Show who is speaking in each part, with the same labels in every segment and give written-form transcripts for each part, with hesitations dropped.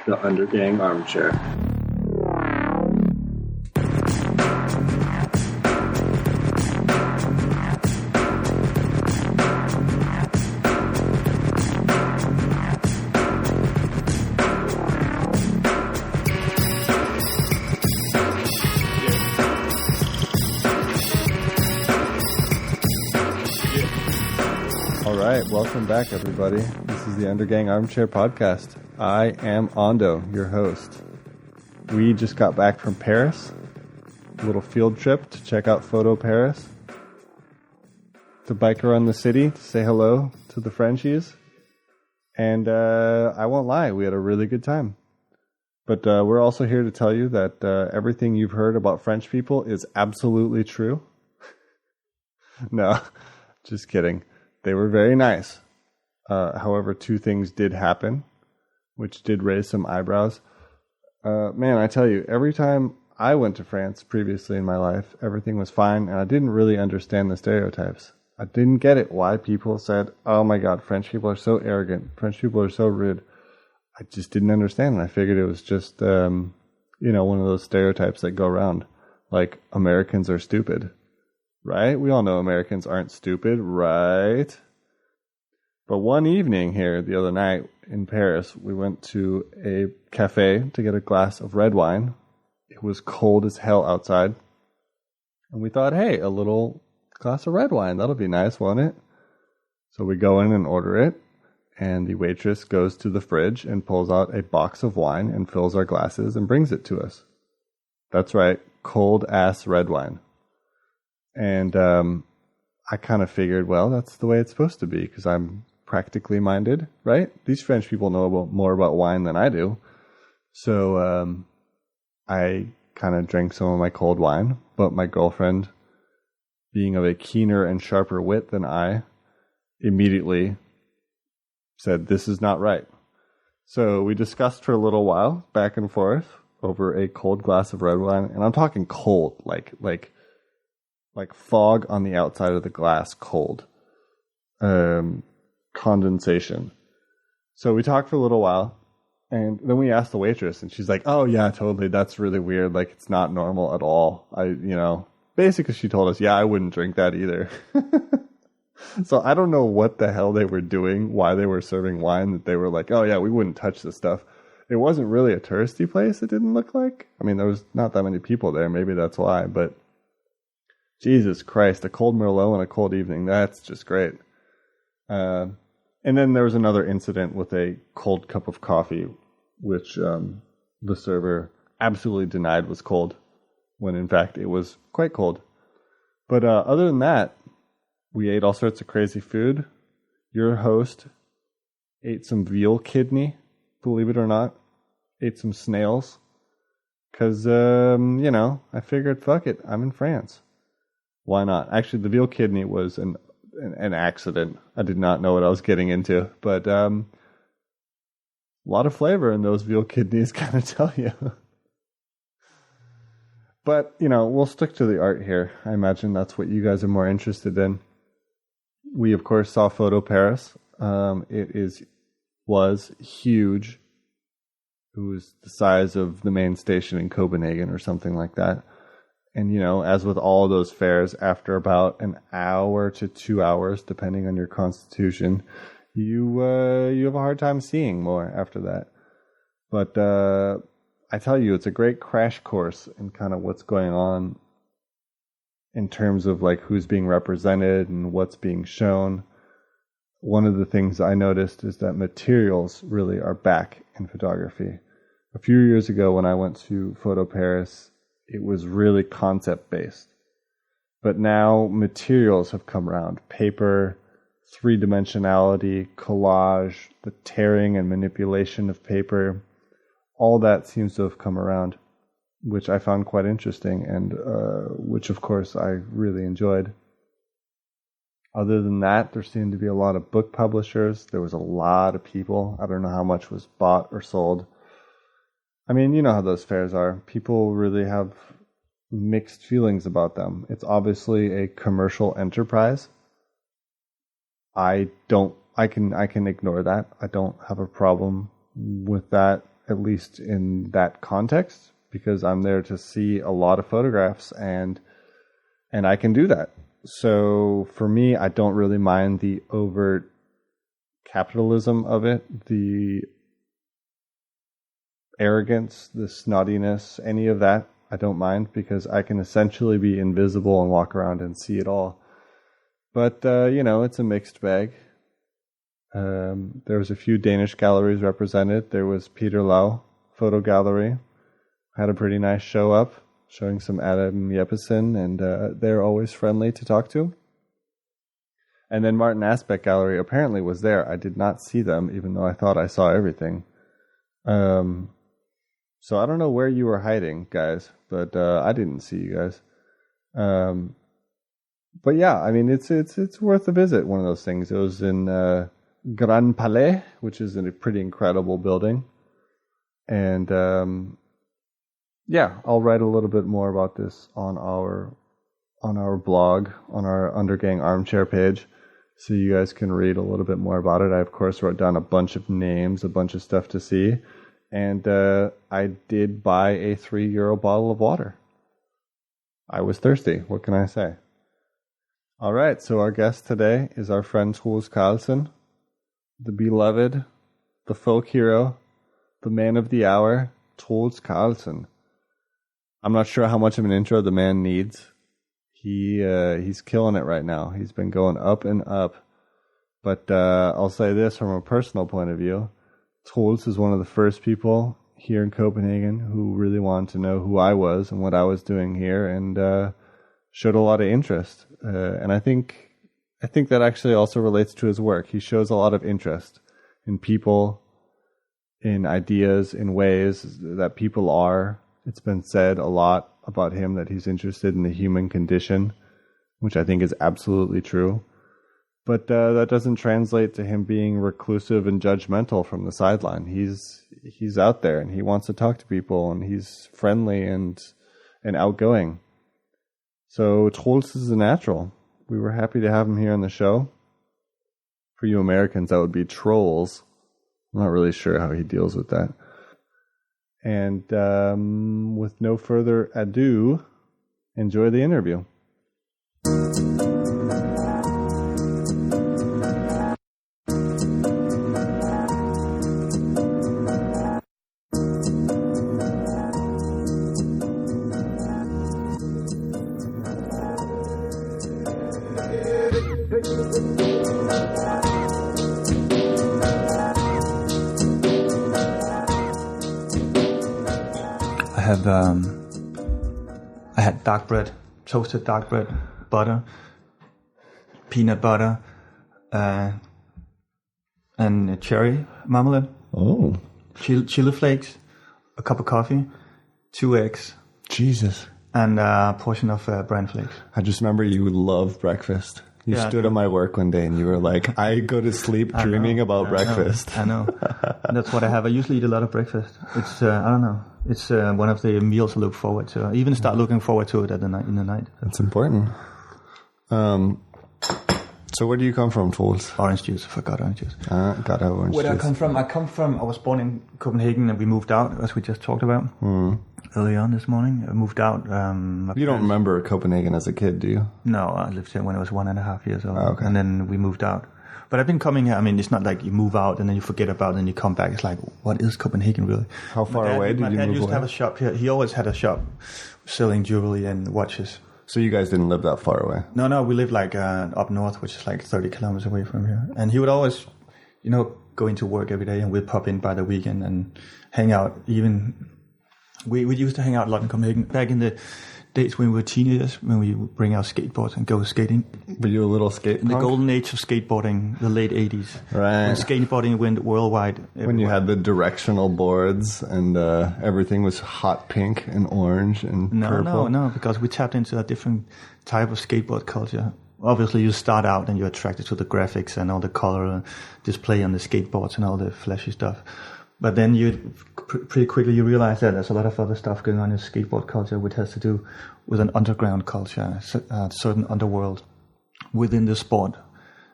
Speaker 1: the Undergang Armchair.
Speaker 2: Welcome back, everybody. This is the Undergang Armchair Podcast. I am Ando, your host. We just got back from Paris. A little field trip to check out Photo Paris. To bike around the city, to say hello to the Frenchies. And I won't lie, we had a really good time. But we're also here to tell you that everything you've heard about French people is absolutely true. No, just kidding. They were very nice. However, two things did happen, which did raise some eyebrows. Man, I tell you, every time I went to France previously in my life, everything was fine, and I didn't really understand the stereotypes. I didn't get it, why people said, oh my god, French people are so arrogant, French people are so rude. I just didn't understand, and I figured it was just, one of those stereotypes that go around, like Americans are stupid. Right? We all know Americans aren't stupid, right? But one evening here, the other night in Paris, we went to a cafe to get a glass of red wine. It was cold as hell outside. And we thought, hey, a little glass of red wine, that'll be nice, won't it? So we go in and order it, and the waitress goes to the fridge and pulls out a box of wine and fills our glasses and brings it to us. That's right, cold-ass red wine. And I kind of figured, well, that's the way it's supposed to be because I'm practically minded, right? These French people know more about wine than I do. So I kind of drank some of my cold wine, but my girlfriend, being of a keener and sharper wit than I, immediately said, this is not right. So we discussed for a little while, back and forth, over a cold glass of red wine. And I'm talking cold, like fog on the outside of the glass, cold. Condensation. So we talked for a little while, and then we asked the waitress, and she's like, oh yeah, totally, that's really weird, like it's not normal at all. Basically she told us, yeah, I wouldn't drink that either. So I don't know what the hell they were doing, why they were serving wine, that they were like, oh yeah, we wouldn't touch this stuff. It wasn't really a touristy place, it didn't look like. I mean, there was not that many people there, maybe that's why, but Jesus Christ, a cold Merlot and a cold evening, that's just great. And then there was another incident with a cold cup of coffee, which the server absolutely denied was cold, when in fact it was quite cold. But other than that, we ate all sorts of crazy food. Your host ate some veal kidney, believe it or not. Ate some snails. Because, I figured, fuck it, I'm in France. Why not? Actually, the veal kidney was an accident. I did not know what I was getting into. But a lot of flavor in those veal kidneys, kind of tell you. But, we'll stick to the art here. I imagine that's what you guys are more interested in. We, of course, saw Photo Paris. It was huge. It was the size of the main station in Copenhagen or something like that. And, as with all those fairs, after about an hour to 2 hours, depending on your constitution, you have a hard time seeing more after that. But I tell you, it's a great crash course in kind of what's going on in terms of like who's being represented and what's being shown. One of the things I noticed is that materials really are back in photography. A few years ago when I went to Photo Paris, it was really concept-based. But now materials have come around. Paper, three-dimensionality, collage, the tearing and manipulation of paper, all that seems to have come around, which I found quite interesting and which, of course, I really enjoyed. Other than that, there seemed to be a lot of book publishers. There was a lot of people. I don't know how much was bought or sold. I mean, you know how those fairs are. People really have mixed feelings about them. It's obviously a commercial enterprise. I can ignore that. I don't have a problem with that at least in that context, because I'm there to see a lot of photographs, and I can do that. So for me, I don't really mind the overt capitalism of it, the arrogance, the snottiness, any of that. I don't mind, because I can essentially be invisible and walk around and see it all. But, it's a mixed bag. There was a few Danish galleries represented. There was Peter Lau Photo Gallery. Had a pretty nice show up, showing some Adam Jeppesen, and they're always friendly to talk to. And then Martin Aspect Gallery apparently was there. I did not see them, even though I thought I saw everything. So I don't know where you were hiding, guys, but I didn't see you guys. But yeah, I mean, it's worth a visit, one of those things. It was in Grand Palais, which is a pretty incredible building. And I'll write a little bit more about this on our blog, on our Undergang Armchair page, so you guys can read a little bit more about it. I, of course, wrote down a bunch of names, a bunch of stuff to see. And I did buy a €3 bottle of water. I was thirsty. What can I say? All right, so our guest today is our friend Troels Carlsen, the beloved, the folk hero, the man of the hour, Troels Carlsen. I'm not sure how much of an intro the man needs. He's killing it right now. He's been going up and up. But I'll say this from a personal point of view. Troels is one of the first people here in Copenhagen who really wanted to know who I was and what I was doing here, and showed a lot of interest. And I think that actually also relates to his work. He shows a lot of interest in people, in ideas, in ways that people are. It's been said a lot about him that he's interested in the human condition, which I think is absolutely true. But that doesn't translate to him being reclusive and judgmental from the sideline. He's out there, and he wants to talk to people, and he's friendly and outgoing. So Troels is a natural. We were happy to have him here on the show. For you Americans, that would be trolls. I'm not really sure how he deals with that. And with no further ado, enjoy the interview.
Speaker 1: I had dark bread, toasted dark bread, butter, peanut butter, and cherry marmalade.
Speaker 2: Oh.
Speaker 1: Chili flakes, a cup of coffee, 2 eggs.
Speaker 2: Jesus.
Speaker 1: And a portion of bran flakes.
Speaker 2: I just remember you love breakfast. You stood at my work one day and you were like, I go to sleep dreaming about breakfast.
Speaker 1: I know. That's what I have. I usually eat a lot of breakfast. It's, I don't know. It's one of the meals I look forward to. I even start looking forward to it in the night.
Speaker 2: That's important. So where do you come from, Troels?
Speaker 1: Orange juice. I forgot orange juice.
Speaker 2: Gotta have orange juice.
Speaker 1: Where I come from, I was born in Copenhagen and we moved out, as we just talked about early on this morning. I moved out.
Speaker 2: You don't remember Copenhagen as a kid, do you?
Speaker 1: No, I lived here when I was 1.5 years old.
Speaker 2: Oh, okay.
Speaker 1: And then we moved out. But I've been coming here. I mean, it's not like you move out and then you forget about it and you come back. It's like, what is Copenhagen really?
Speaker 2: How far away did you move away?
Speaker 1: My dad used to have a shop here. He always had a shop selling jewelry and watches.
Speaker 2: So you guys didn't live that far away?
Speaker 1: No, we lived like up north, which is like 30 kilometers away from here. And he would always, go into work every day and we'd pop in by the weekend and hang out. Even we used to hang out a lot in Copenhagen back in the days when we were teenagers, when we would bring our skateboards and go skating.
Speaker 2: Were you a little skate
Speaker 1: In the golden age of skateboarding, the late 80s.
Speaker 2: Right.
Speaker 1: When skateboarding went worldwide. Everywhere.
Speaker 2: When you had the directional boards and everything was hot pink and orange and purple.
Speaker 1: No, because we tapped into a different type of skateboard culture. Obviously, you start out and you're attracted to the graphics and all the color display on the skateboards and all the flashy stuff. But then pretty quickly you realize that there's a lot of other stuff going on in skateboard culture, which has to do with an underground culture, a certain underworld within the sport.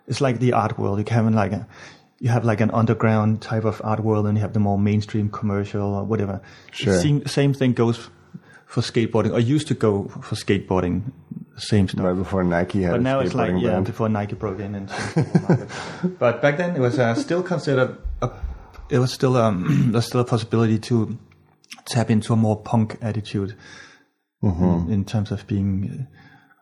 Speaker 1: It's like the art world. You can have you have like an underground type of art world, and you have the more mainstream commercial or whatever.
Speaker 2: Sure.
Speaker 1: Same thing goes for skateboarding, or used to go for skateboarding, same stuff.
Speaker 2: Right before Nike had
Speaker 1: but
Speaker 2: a
Speaker 1: now it's like,
Speaker 2: skateboarding brand.
Speaker 1: before Nike broke in. But back then it was still considered, there's still a possibility to tap into a more punk attitude in terms of being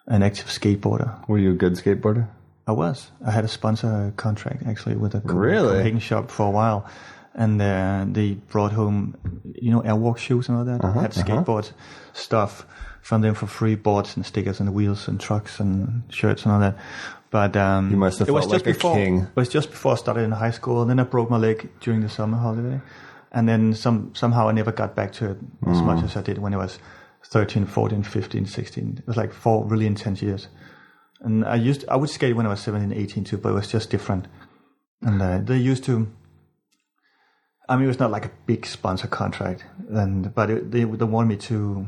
Speaker 1: an active skateboarder.
Speaker 2: Were you a good skateboarder?
Speaker 1: I was. I had a sponsor contract actually with a
Speaker 2: Really?
Speaker 1: Copenhagen shop for a while. And they brought home, Airwalk shoes and all that. Had skateboard stuff from them for free, boards and stickers and wheels and trucks and shirts and all that. But
Speaker 2: you must have felt like a king.
Speaker 1: It was just before I started in high school. And then I broke my leg during the summer holiday. And then somehow I never got back to it as much as I did when I was 13, 14, 15, 16. It was like 4 really intense years. And I would skate when I was 17, 18 too, but it was just different. And they used to... I mean, it was not like a big sponsor contract, but they wanted me to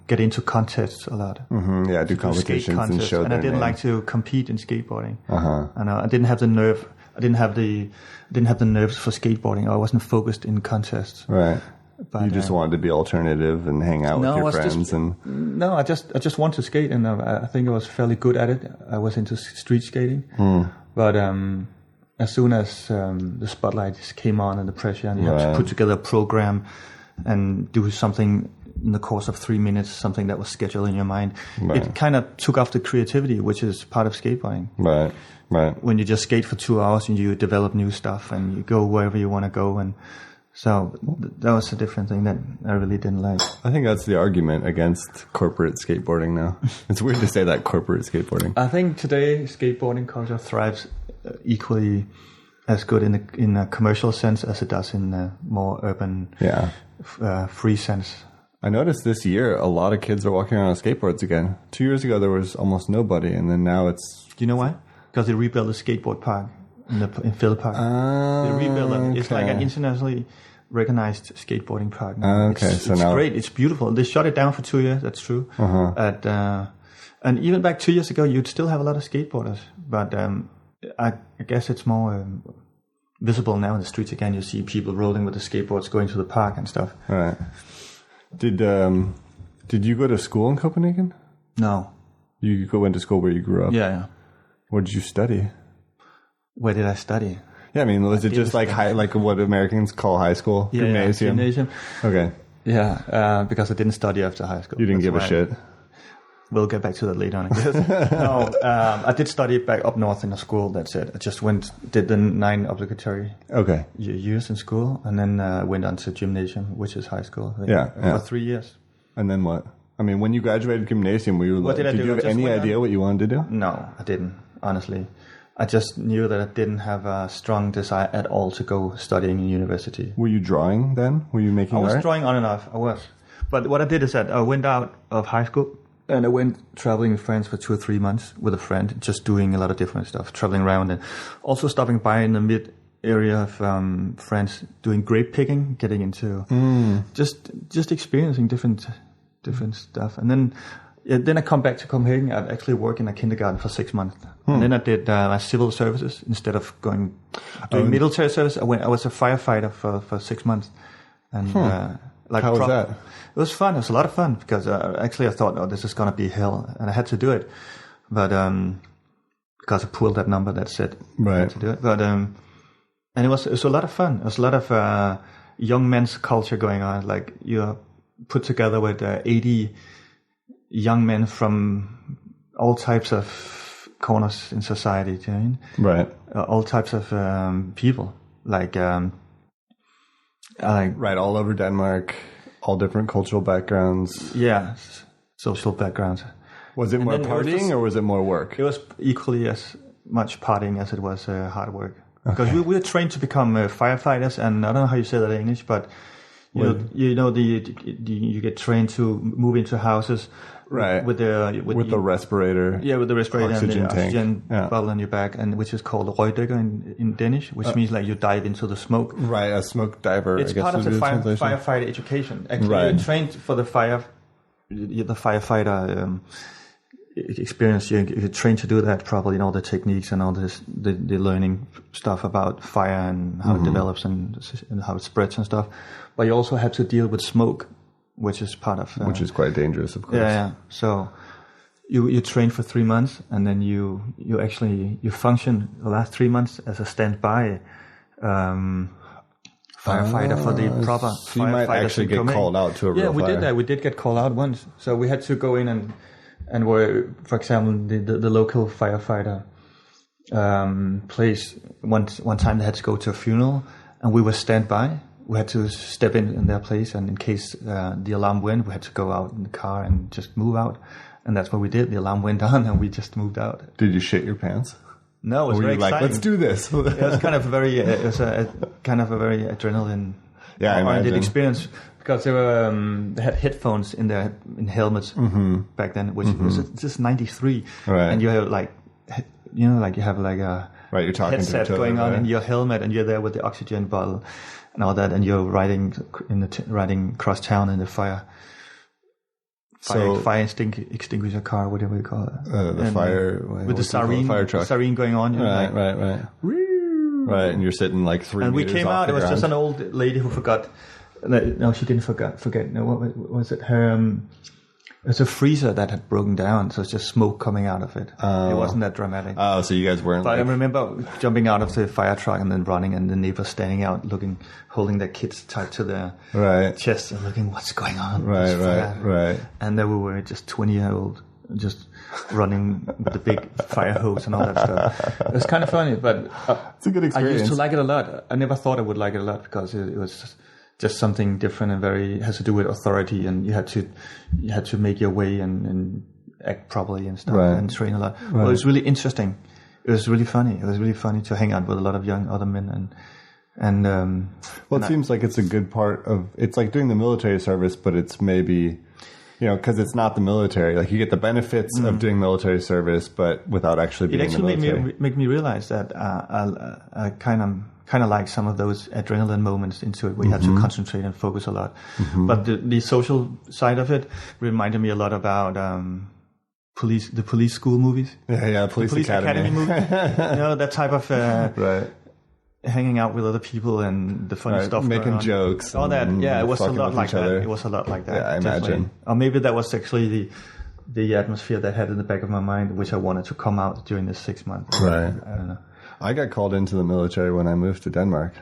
Speaker 1: get into contests a lot.
Speaker 2: Mm-hmm. Yeah, do competitions and show.
Speaker 1: And I didn't like to compete in skateboarding. And I didn't have the nerve. I didn't have the nerves for skateboarding. I wasn't focused in contests.
Speaker 2: Right.
Speaker 1: But,
Speaker 2: you just wanted to be alternative and hang out with your friends.
Speaker 1: I just wanted to skate, and I think I was fairly good at it. I was into street skating, but. As soon as the spotlight came on and the pressure, and you have to put together a program and do something in the course of 3 minutes, something that was scheduled in your mind, it kind of took off the creativity, which is part of skateboarding.
Speaker 2: Right.
Speaker 1: When you just skate for 2 hours and you develop new stuff and you go wherever you want to go, and so that was a different thing that I really didn't like.
Speaker 2: I think that's the argument against corporate skateboarding now. It's weird to say that, corporate skateboarding.
Speaker 1: I think today skateboarding culture thrives equally as good in a commercial sense as it does in a more urban, free sense.
Speaker 2: I noticed this year a lot of kids are walking around on skateboards again. 2 years ago there was almost nobody, and then now it's...
Speaker 1: Do you know why? Because they rebuilt the skateboard park in Phillip Park. They rebuilt it. It's like an internationally recognized skateboarding park now. It's great. It's beautiful. They shut it down for 2 years. That's true. And even back 2 years ago, you'd still have a lot of skateboarders, but I guess it's more visible now in the streets again. You see people rolling with the skateboards going to the park and stuff.
Speaker 2: Right. Did you go to school in Copenhagen?
Speaker 1: No.
Speaker 2: You went to school where you grew up?
Speaker 1: Yeah.
Speaker 2: What did you study?
Speaker 1: Where did I study?
Speaker 2: Yeah, I mean, was it just like what Americans call high school?
Speaker 1: Yeah,
Speaker 2: gymnasium?
Speaker 1: Gymnasium.
Speaker 2: Okay.
Speaker 1: Yeah, because I didn't study after high school.
Speaker 2: You didn't give a shit?
Speaker 1: We'll get back to that later on, I guess. No, I did study back up north in a school, that's it. I just did the 9 obligatory years in school, and then went on to gymnasium, which is high school. For 3 years.
Speaker 2: And then what? I mean, when you graduated gymnasium, did you have any idea what you wanted to do?
Speaker 1: No, I didn't, honestly. I just knew that I didn't have a strong desire at all to go studying in university.
Speaker 2: Were you drawing then? Were you making art?
Speaker 1: I was drawing on and off, I was. But what I did is that I went out of high school, and I went traveling with friends for 2 or 3 months with a friend, just doing a lot of different stuff, traveling around, and also stopping by in the mid area of France, doing grape picking, getting into just experiencing different stuff. And then I come back to Copenhagen. I'd actually work in a kindergarten for 6 months, and then I did my civil services instead of doing military service. I was a firefighter for 6 months, and
Speaker 2: how was that?
Speaker 1: It was fun. It was a lot of fun because actually I thought, this is going to be hell, and I had to do it. But because I pulled that number that said I had to do it. But and it was a lot of fun. It was a lot of young men's culture going on. Like you're put together with 80 young men from all types of corners in society. Do you know what I mean?
Speaker 2: Right.
Speaker 1: All types of people. Like
Speaker 2: all over Denmark. All different cultural backgrounds.
Speaker 1: Yeah, social backgrounds.
Speaker 2: Was it more partying or was it more work?
Speaker 1: It was equally as much partying as it was hard work. Because we were trained to become firefighters, and I don't know how you say that in English, but you get trained to move into houses,
Speaker 2: right? With the respirator.
Speaker 1: Yeah, with the respirator
Speaker 2: oxygen
Speaker 1: and the oxygen bottle on your back, and which is called røgdykker in Danish, which means like you dive into the smoke.
Speaker 2: Right, a smoke diver.
Speaker 1: It's part of the firefighter education. Actually, you're trained for the firefighter experience, you're trained to do that probably, and all the techniques and all this, the learning stuff about fire and how it develops and how it spreads and stuff. But you also have to deal with smoke, which is part of...
Speaker 2: which is quite dangerous, of course.
Speaker 1: Yeah. So you train for 3 months, and then you function the last 3 months as a standby firefighter for the proper firefighters.
Speaker 2: So you might actually get called out to a real fire.
Speaker 1: Yeah, we did that. We did get called out once. So we had to go in and were, for example, the local firefighter place. One time they had to go to a funeral, and we were standby. We had to step in their place, and in case the alarm went, we had to go out in the car and just move out. And that's what we did. The alarm went on, and we just moved out.
Speaker 2: Did you shit your pants?
Speaker 1: No, it was very exciting.
Speaker 2: Let's do this.
Speaker 1: It was kind of a very, kind of a very adrenaline
Speaker 2: oriented
Speaker 1: experience, because they had headphones in helmets back then, which was just 93,
Speaker 2: right?
Speaker 1: And you have you have a
Speaker 2: you're talking
Speaker 1: headset
Speaker 2: to
Speaker 1: going on in your helmet, and you're there with the oxygen bottle and all that, and you're riding across town in the fire extinguisher car, whatever you call it. With the
Speaker 2: fire truck.
Speaker 1: Siren going on.
Speaker 2: Right. Right, and you're sitting like 3
Speaker 1: and
Speaker 2: meters
Speaker 1: we came
Speaker 2: off
Speaker 1: out.
Speaker 2: the
Speaker 1: It was
Speaker 2: ground.
Speaker 1: just an old lady who forgot. No, she didn't forget. No, what was it? Her. It was a freezer that had broken down, so it's just smoke coming out of it. It wasn't that dramatic.
Speaker 2: Oh, so you guys weren't.
Speaker 1: But I remember jumping out of the fire truck and then running, and the neighbors standing out, holding their kids tied to their chest, and looking, what's going on?
Speaker 2: Right.
Speaker 1: And then we were just 20-year-old, just running with the big fire hose and all that stuff. It was kind of funny, but
Speaker 2: it's a good experience.
Speaker 1: I used to like it a lot. I never thought I would like it a lot, because it was just something different and has to do with authority, and you had to make your way and act properly and stuff, and train a lot. Well, it was really interesting. It was really funny. It was really funny to hang out with a lot of young other men
Speaker 2: it seems like it's a good part of. It's like doing the military service, but it's maybe, because it's not the military. Like, you get the benefits of doing military service, but without actually being in the military.
Speaker 1: It made me realize that I kind of like some of those adrenaline moments into it, where you have to concentrate and focus a lot. But the social side of it reminded me a lot about the police school movies.
Speaker 2: Police Academy
Speaker 1: movie. That type of hanging out with other people and the funny stuff,
Speaker 2: making jokes,
Speaker 1: all that. Yeah, it was a lot like that. It was a lot like that.
Speaker 2: Yeah, I imagine.
Speaker 1: Or maybe that was actually the atmosphere that I had in the back of my mind, which I wanted to come out during this 6 months.
Speaker 2: Right.
Speaker 1: I don't know.
Speaker 2: I got called into the military when I moved to Denmark.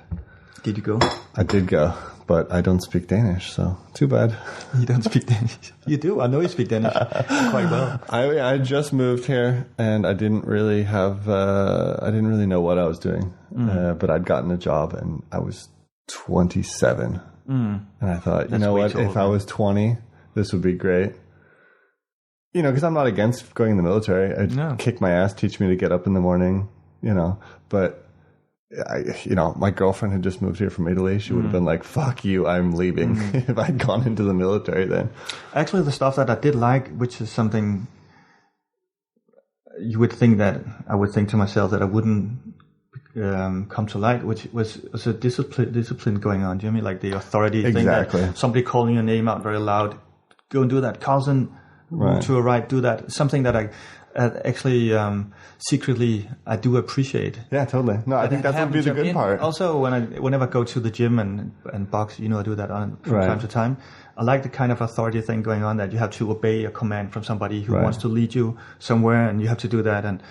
Speaker 1: Did you go?
Speaker 2: I did go, but I don't speak Danish, so too bad.
Speaker 1: You don't speak Danish? You do? I know you speak Danish quite well.
Speaker 2: I just moved here, and I didn't really know what I was doing. But I'd gotten a job, and I was 27. And I thought, you know what, if I was 20, this would be great. Because I'm not against going in the military. I'd kick my ass, teach me to get up in the morning, but my girlfriend had just moved here from Italy. She would have been like, fuck you, I'm leaving if I'd gone into the military then.
Speaker 1: Actually, the stuff that I did like, which is something you would think that I would think to myself that I wouldn't come to like, which was a discipline going on. Do you know what I mean? Like the authority thing, that somebody calling your name out very loud, go and do that. Carlsen, move to a right, do that. Something that I actually secretly I do appreciate.
Speaker 2: Yeah, totally. No, I think that would be the good part.
Speaker 1: Also, whenever I go to the gym and box, I do that from time to time. I like the kind of authority thing going on, that you have to obey a command from somebody who wants to lead you somewhere, and you have to do that. And do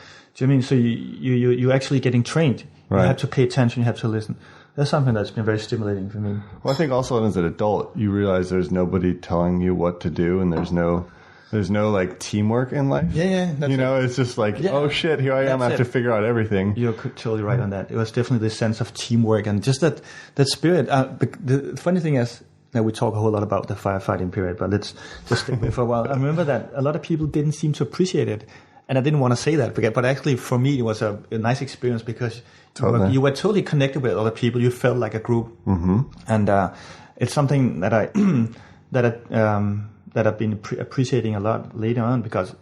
Speaker 1: you know what I mean? So you're actually getting trained. You have to pay attention. You have to listen. That's something that's been very stimulating for me.
Speaker 2: Well, I think also as an adult, you realize there's nobody telling you what to do, and there's no like teamwork in life.
Speaker 1: Yeah.
Speaker 2: It's just like, oh shit, here I am. I have to figure out everything.
Speaker 1: You're totally right on that. It was definitely the sense of teamwork and just that spirit. The funny thing is that we talk a whole lot about the firefighting period, but let's just stick with it for a while. I remember that a lot of people didn't seem to appreciate it. And I didn't want to say that, but actually for me it was a nice experience, because you were totally connected with other people. You felt like a group, and it's something that I've been appreciating a lot later on, because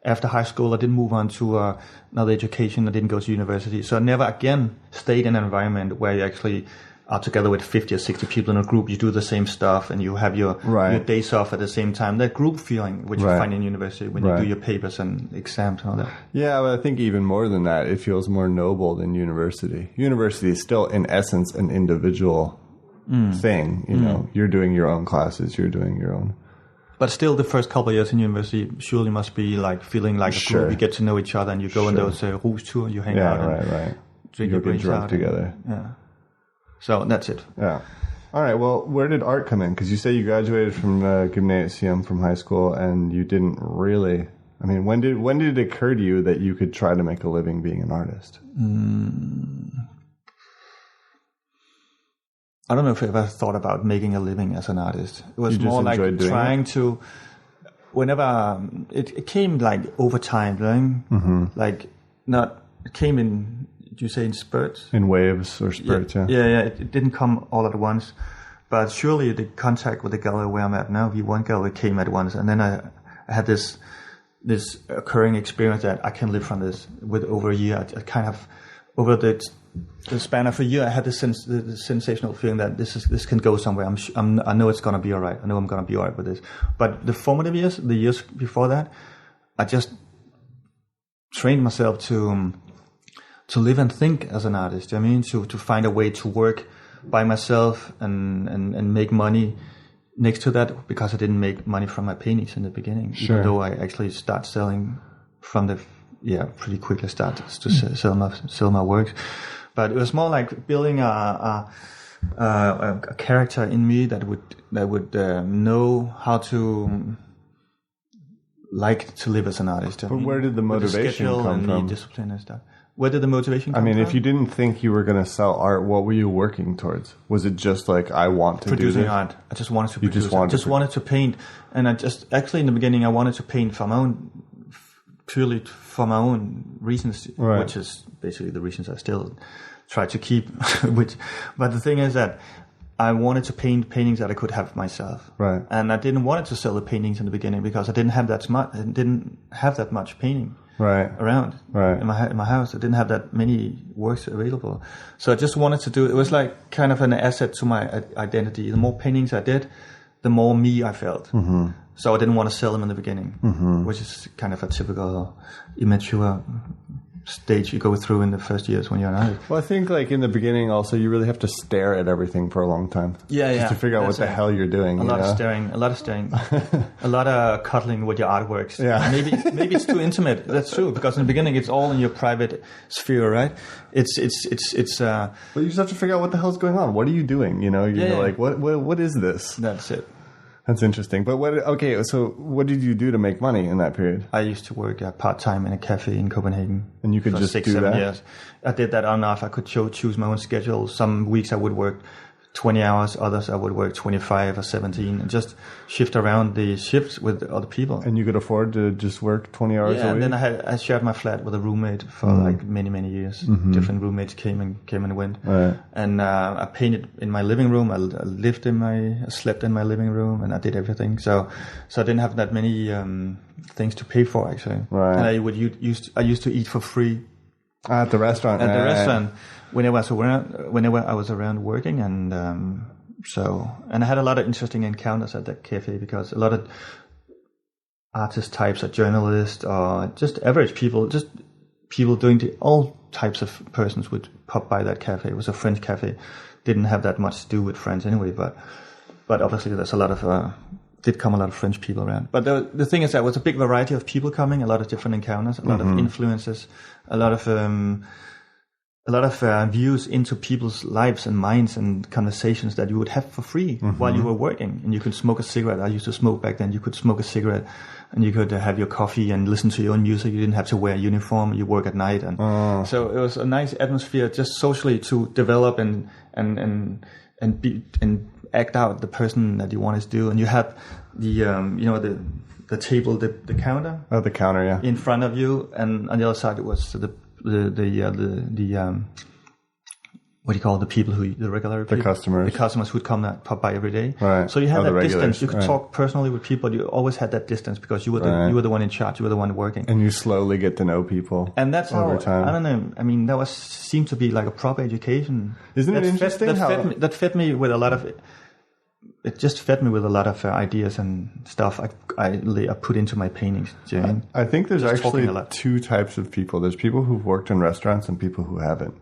Speaker 1: after high school I didn't move on to another education. I didn't go to university, so I never again stayed in an environment where you actually are together with 50 or 60 people in a group, you do the same stuff and you have your days off at the same time. That group feeling, which you find in university when you do your papers and exams and all that.
Speaker 2: Yeah, but I think even more than that, it feels more noble than university. University is still, in essence, an individual thing. You know, you're doing your own classes, you're doing your own.
Speaker 1: But still, the first couple of years in university surely must be like feeling like a group. You get to know each other and you go on those Rouge tour, you hang out and drink your brains out.
Speaker 2: Together.
Speaker 1: Yeah. So that's it.
Speaker 2: Yeah. All right. Well, where did art come in? Because you say you graduated from Gymnasium from high school, and you didn't really. I mean, when did it occur to you that you could try to make a living being an artist?
Speaker 1: I don't know if I ever thought about making a living as an artist. It was more like trying to. Whenever it came like over time, right? Like not it came in. Did you say in spurts?
Speaker 2: In waves or spurts, yeah.
Speaker 1: Yeah. It didn't come all at once. But surely the contact with the gallery where I'm at now, V1 Gallery, came at once. And then I had this occurring experience that I can live from this with over a year. I kind of, over the span of a year, I had the sensational feeling that this can go somewhere. I know it's going to be all right. I know I'm going to be all right with this. But the formative years, the years before that, I just trained myself to live and think as an artist. I mean, to find a way to work by myself and make money next to that, because I didn't make money from my paintings in the beginning. Even though I actually start selling from pretty quickly start to sell my works. But it was more like building a character in me that would know how to like to live as an artist.
Speaker 2: But where did the motivation come from?
Speaker 1: The discipline and stuff. Where did the motivation come from?
Speaker 2: I mean, if you didn't think you were going to sell art, what were you working towards? Was it just like, I want to
Speaker 1: Producing
Speaker 2: do this?
Speaker 1: art. I just wanted to produce. I just wanted to paint. And actually in the beginning, I wanted to paint purely for my own reasons, which is basically the reasons I still try to keep. But the thing is that I wanted to paint paintings that I could have myself.
Speaker 2: Right.
Speaker 1: And I didn't want to sell the paintings in the beginning because I didn't have that much painting. Around in my house. I didn't have that many works available. So I just wanted to do it. It was like kind of an asset to my identity. The more paintings I did, the more me I felt. So I didn't want to sell them in the beginning, which is kind of a typical immature stage you go through in the first years when you're an artist.
Speaker 2: Well, I think like in the beginning also you really have to stare at everything for a long time. Just to figure out what the hell you're doing.
Speaker 1: A lot of staring, a lot of cuddling with your artworks.
Speaker 2: Yeah.
Speaker 1: Maybe it's too intimate. That's true, because in the beginning it's all in your private sphere, right? It's
Speaker 2: But you just have to figure out what the hell's going on. What are you doing? You're like, what is this?
Speaker 1: That's it.
Speaker 2: That's interesting. But so what did you do to make money in that period?
Speaker 1: I used to work part-time in a cafe in Copenhagen.
Speaker 2: And you could just
Speaker 1: 6,
Speaker 2: do
Speaker 1: 7
Speaker 2: that?
Speaker 1: years. I did that on and off. I could choose my own schedule. Some weeks I would work 20 hours, others I would work 25 or 17, and just shift around the shifts with other people.
Speaker 2: And you could afford to just work 20 hours a week?
Speaker 1: Yeah, and then I shared my flat with a roommate for like many, many years. Different roommates came and went.
Speaker 2: Right.
Speaker 1: And I painted in my living room. I slept in my living room, and I did everything. So I didn't have that many things to pay for, actually.
Speaker 2: Right.
Speaker 1: And I used to eat for free
Speaker 2: at the restaurant.
Speaker 1: Whenever I was around working, and I had a lot of interesting encounters at that cafe, because a lot of artist types, or journalists, or just average people, just people doing all types of persons would pop by that cafe. It was a French cafe, didn't have that much to do with French anyway, but obviously there's did come a lot of French people around. But the thing is, there was a big variety of people coming, a lot of different encounters, a lot of influences, a lot of views into people's lives and minds and conversations that you would have for free while you were working. And you could smoke a cigarette. I used to smoke back then. You could smoke a cigarette and you could have your coffee and listen to your own music. You didn't have to wear a uniform. You work at night. And so it was a nice atmosphere just socially to develop and act out the person that you wanted to do. And you had the table, the counter.
Speaker 2: Oh, the counter, yeah.
Speaker 1: In front of you, and on the other side it was what do you call the people the regular people?
Speaker 2: The customers
Speaker 1: who'd pop by every day.
Speaker 2: Right.
Speaker 1: So you had that distance. You could
Speaker 2: right.
Speaker 1: talk personally with people. You always had that distance because you were the one in charge. You were the one working.
Speaker 2: And you slowly get to know people.
Speaker 1: And that's
Speaker 2: over time.
Speaker 1: I don't know. I mean, that seemed to be like a proper education.
Speaker 2: Isn't it interesting
Speaker 1: that fed me with a lot of. It just fed me with a lot of ideas and stuff I put into my paintings. Do you know what I mean?
Speaker 2: I think there's actually two types of people. There's people who've worked in restaurants and people who haven't.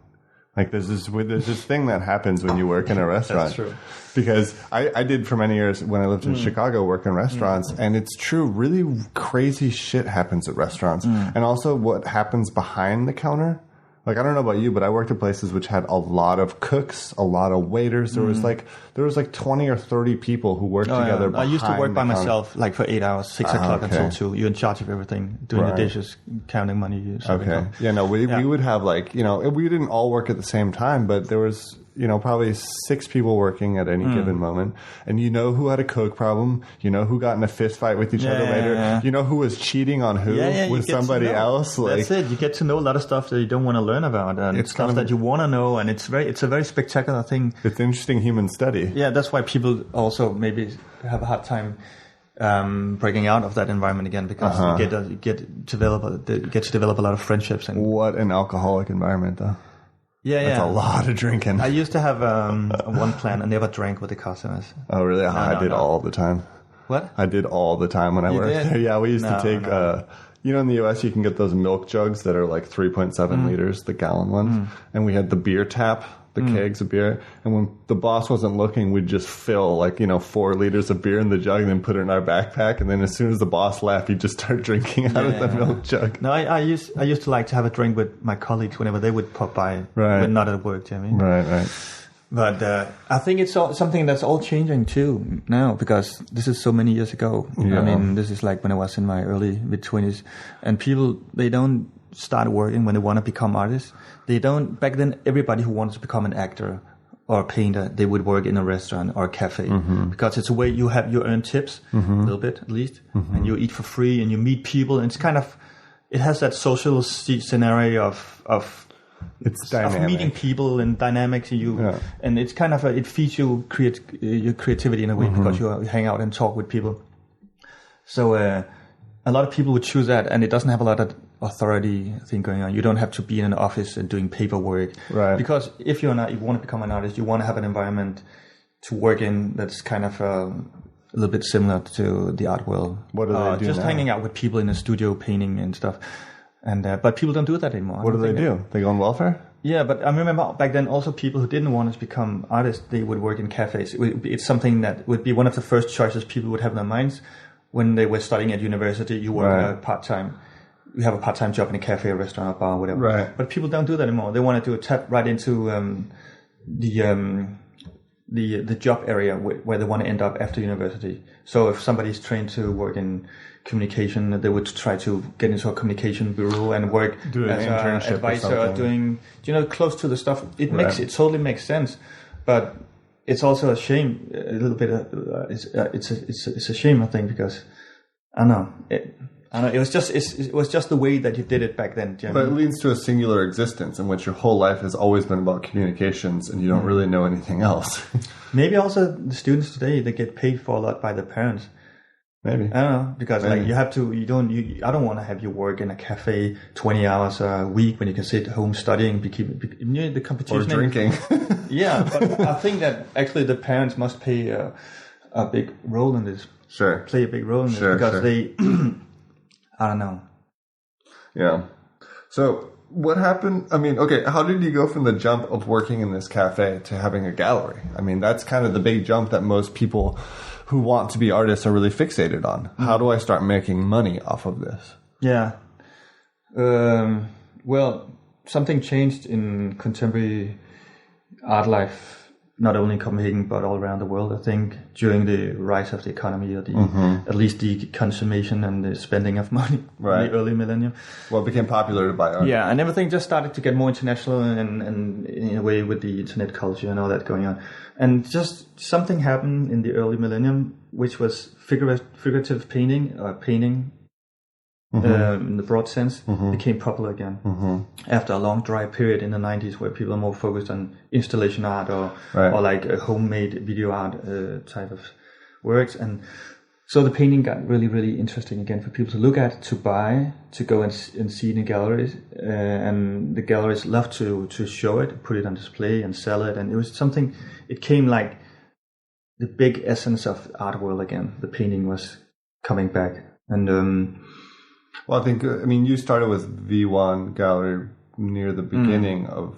Speaker 2: Like there's this thing that happens when you work in a restaurant.
Speaker 1: That's true.
Speaker 2: Because I did for many years when I lived in Chicago work in restaurants, and it's true, really crazy shit happens at restaurants. And also what happens behind the counter. Like, I don't know about you, but I worked at places which had a lot of cooks, a lot of waiters. There was like 20 or 30 people who worked together.
Speaker 1: I used to work by myself, like for 8 hours, 6 o'clock until 2. You're in charge of everything, doing the dishes, counting money.
Speaker 2: Okay. Yeah, no, we would have like, we didn't all work at the same time, but there was, probably 6 people working at any given moment. And who had a Coke problem. Who got in a fist fight with each other later.
Speaker 1: Yeah.
Speaker 2: Who was cheating on who with somebody else. Like,
Speaker 1: that's it. You get to know a lot of stuff that you don't want to learn about. And it's stuff that you want to know. And it's a very spectacular thing.
Speaker 2: It's an interesting human study.
Speaker 1: Yeah, that's why people also maybe have a hard time breaking out of that environment again, because you get to develop a lot of friendships. And
Speaker 2: what an alcoholic environment, though.
Speaker 1: Yeah,
Speaker 2: That's a lot of drinking.
Speaker 1: I used to have one plan. I never drank with the customers.
Speaker 2: Oh, really? I did all the time.
Speaker 1: What?
Speaker 2: I did all the time when I worked there. Yeah, we used to take, in the U.S. you can get those milk jugs that are like 3.7 liters, the gallon ones. And we had the beer tap, the kegs of beer. And when the boss wasn't looking, we'd just fill 4 liters of beer in the jug and then put it in our backpack. And then as soon as the boss left, he'd just start drinking out of the milk jug.
Speaker 1: No, I used to like to have a drink with my colleagues whenever they would pop by, but not at work. Do you know what I mean?
Speaker 2: Right.
Speaker 1: But I think it's something that's all changing too now, because this is so many years ago.
Speaker 2: Yeah.
Speaker 1: I mean, this is like when I was in my early mid-20s, and people, they don't start working when they want to become artists. They don't. Back then, everybody who wanted to become an actor or a painter, they would work in a restaurant or a cafe, because it's a way you earn tips a little bit at least, and you eat for free and you meet people, and it's kind of, it has that social scenario of
Speaker 2: it's dynamic.
Speaker 1: Of meeting people and dynamics, and it's kind of it feeds your creativity in a way, because you hang out and talk with people. So a lot of people would choose that, and it doesn't have a lot of authority thing going on. You don't have to be in an office and doing paperwork,
Speaker 2: right?
Speaker 1: Because if you want to become an artist, you want to have an environment to work in that's kind of a little bit similar to the art world.
Speaker 2: What do they do
Speaker 1: just
Speaker 2: now?
Speaker 1: hanging out with people in a studio, painting and stuff. And but people don't do that anymore.
Speaker 2: What do they do? They go on welfare?
Speaker 1: Yeah, but I remember back then also people who didn't want to become artists, they would work in cafes. It's something that would be one of the first choices people would have in their minds when they were studying at university. You work part-time. You have a part-time job in a cafe, or restaurant, or bar, or whatever.
Speaker 2: Right.
Speaker 1: But people don't do that anymore. They want to tap right into the job area where they want to end up after university. So if somebody's trained to work in communication, they would try to get into a communication bureau and work as an
Speaker 2: internship
Speaker 1: advisor, doing close to the stuff. It totally makes sense, but it's also a shame a little bit. It's a shame, I think, because I don't know. It was just the way that you did it back then.
Speaker 2: But it leads to a singular existence in which your whole life has always been about communications, and you don't really know anything else.
Speaker 1: Maybe also the students today, they get paid for a lot by their parents.
Speaker 2: Maybe.
Speaker 1: I don't know, because like you have to. I don't want to have you work in a cafe 20 hours a week when you can sit home studying, the competition
Speaker 2: or drinking.
Speaker 1: Yeah, but I think that actually the parents must play a big role in this.
Speaker 2: Sure.
Speaker 1: Play a big role in this because they. I don't know.
Speaker 2: Yeah. So what happened? I mean, okay, how did you go from the jump of working in this cafe to having a gallery? I mean, that's kind of the big jump that most people who want to be artists are really fixated on. How do I start making money off of this?
Speaker 1: Yeah. Well, something changed in contemporary art life, not only in Copenhagen, but all around the world, I think, during the rise of the economy, or at least the consummation and the spending of money in the early millennium.
Speaker 2: Well, it became popular to buy art.
Speaker 1: Yeah, and everything just started to get more international and in a way with the internet culture and all that going on. And just something happened in the early millennium, which was figurative painting, in the broad sense, became popular again after a long dry period in the 90s where people are more focused on installation art or like a homemade video art type of works. And so the painting got really, really interesting again for people to look at, to buy, to go and see it in galleries. And the galleries love to show it, put it on display and sell it. And it was something, it came like the big essence of the art world again. The painting was coming back. And
Speaker 2: well, I think, you started with V1 Gallery near the beginning of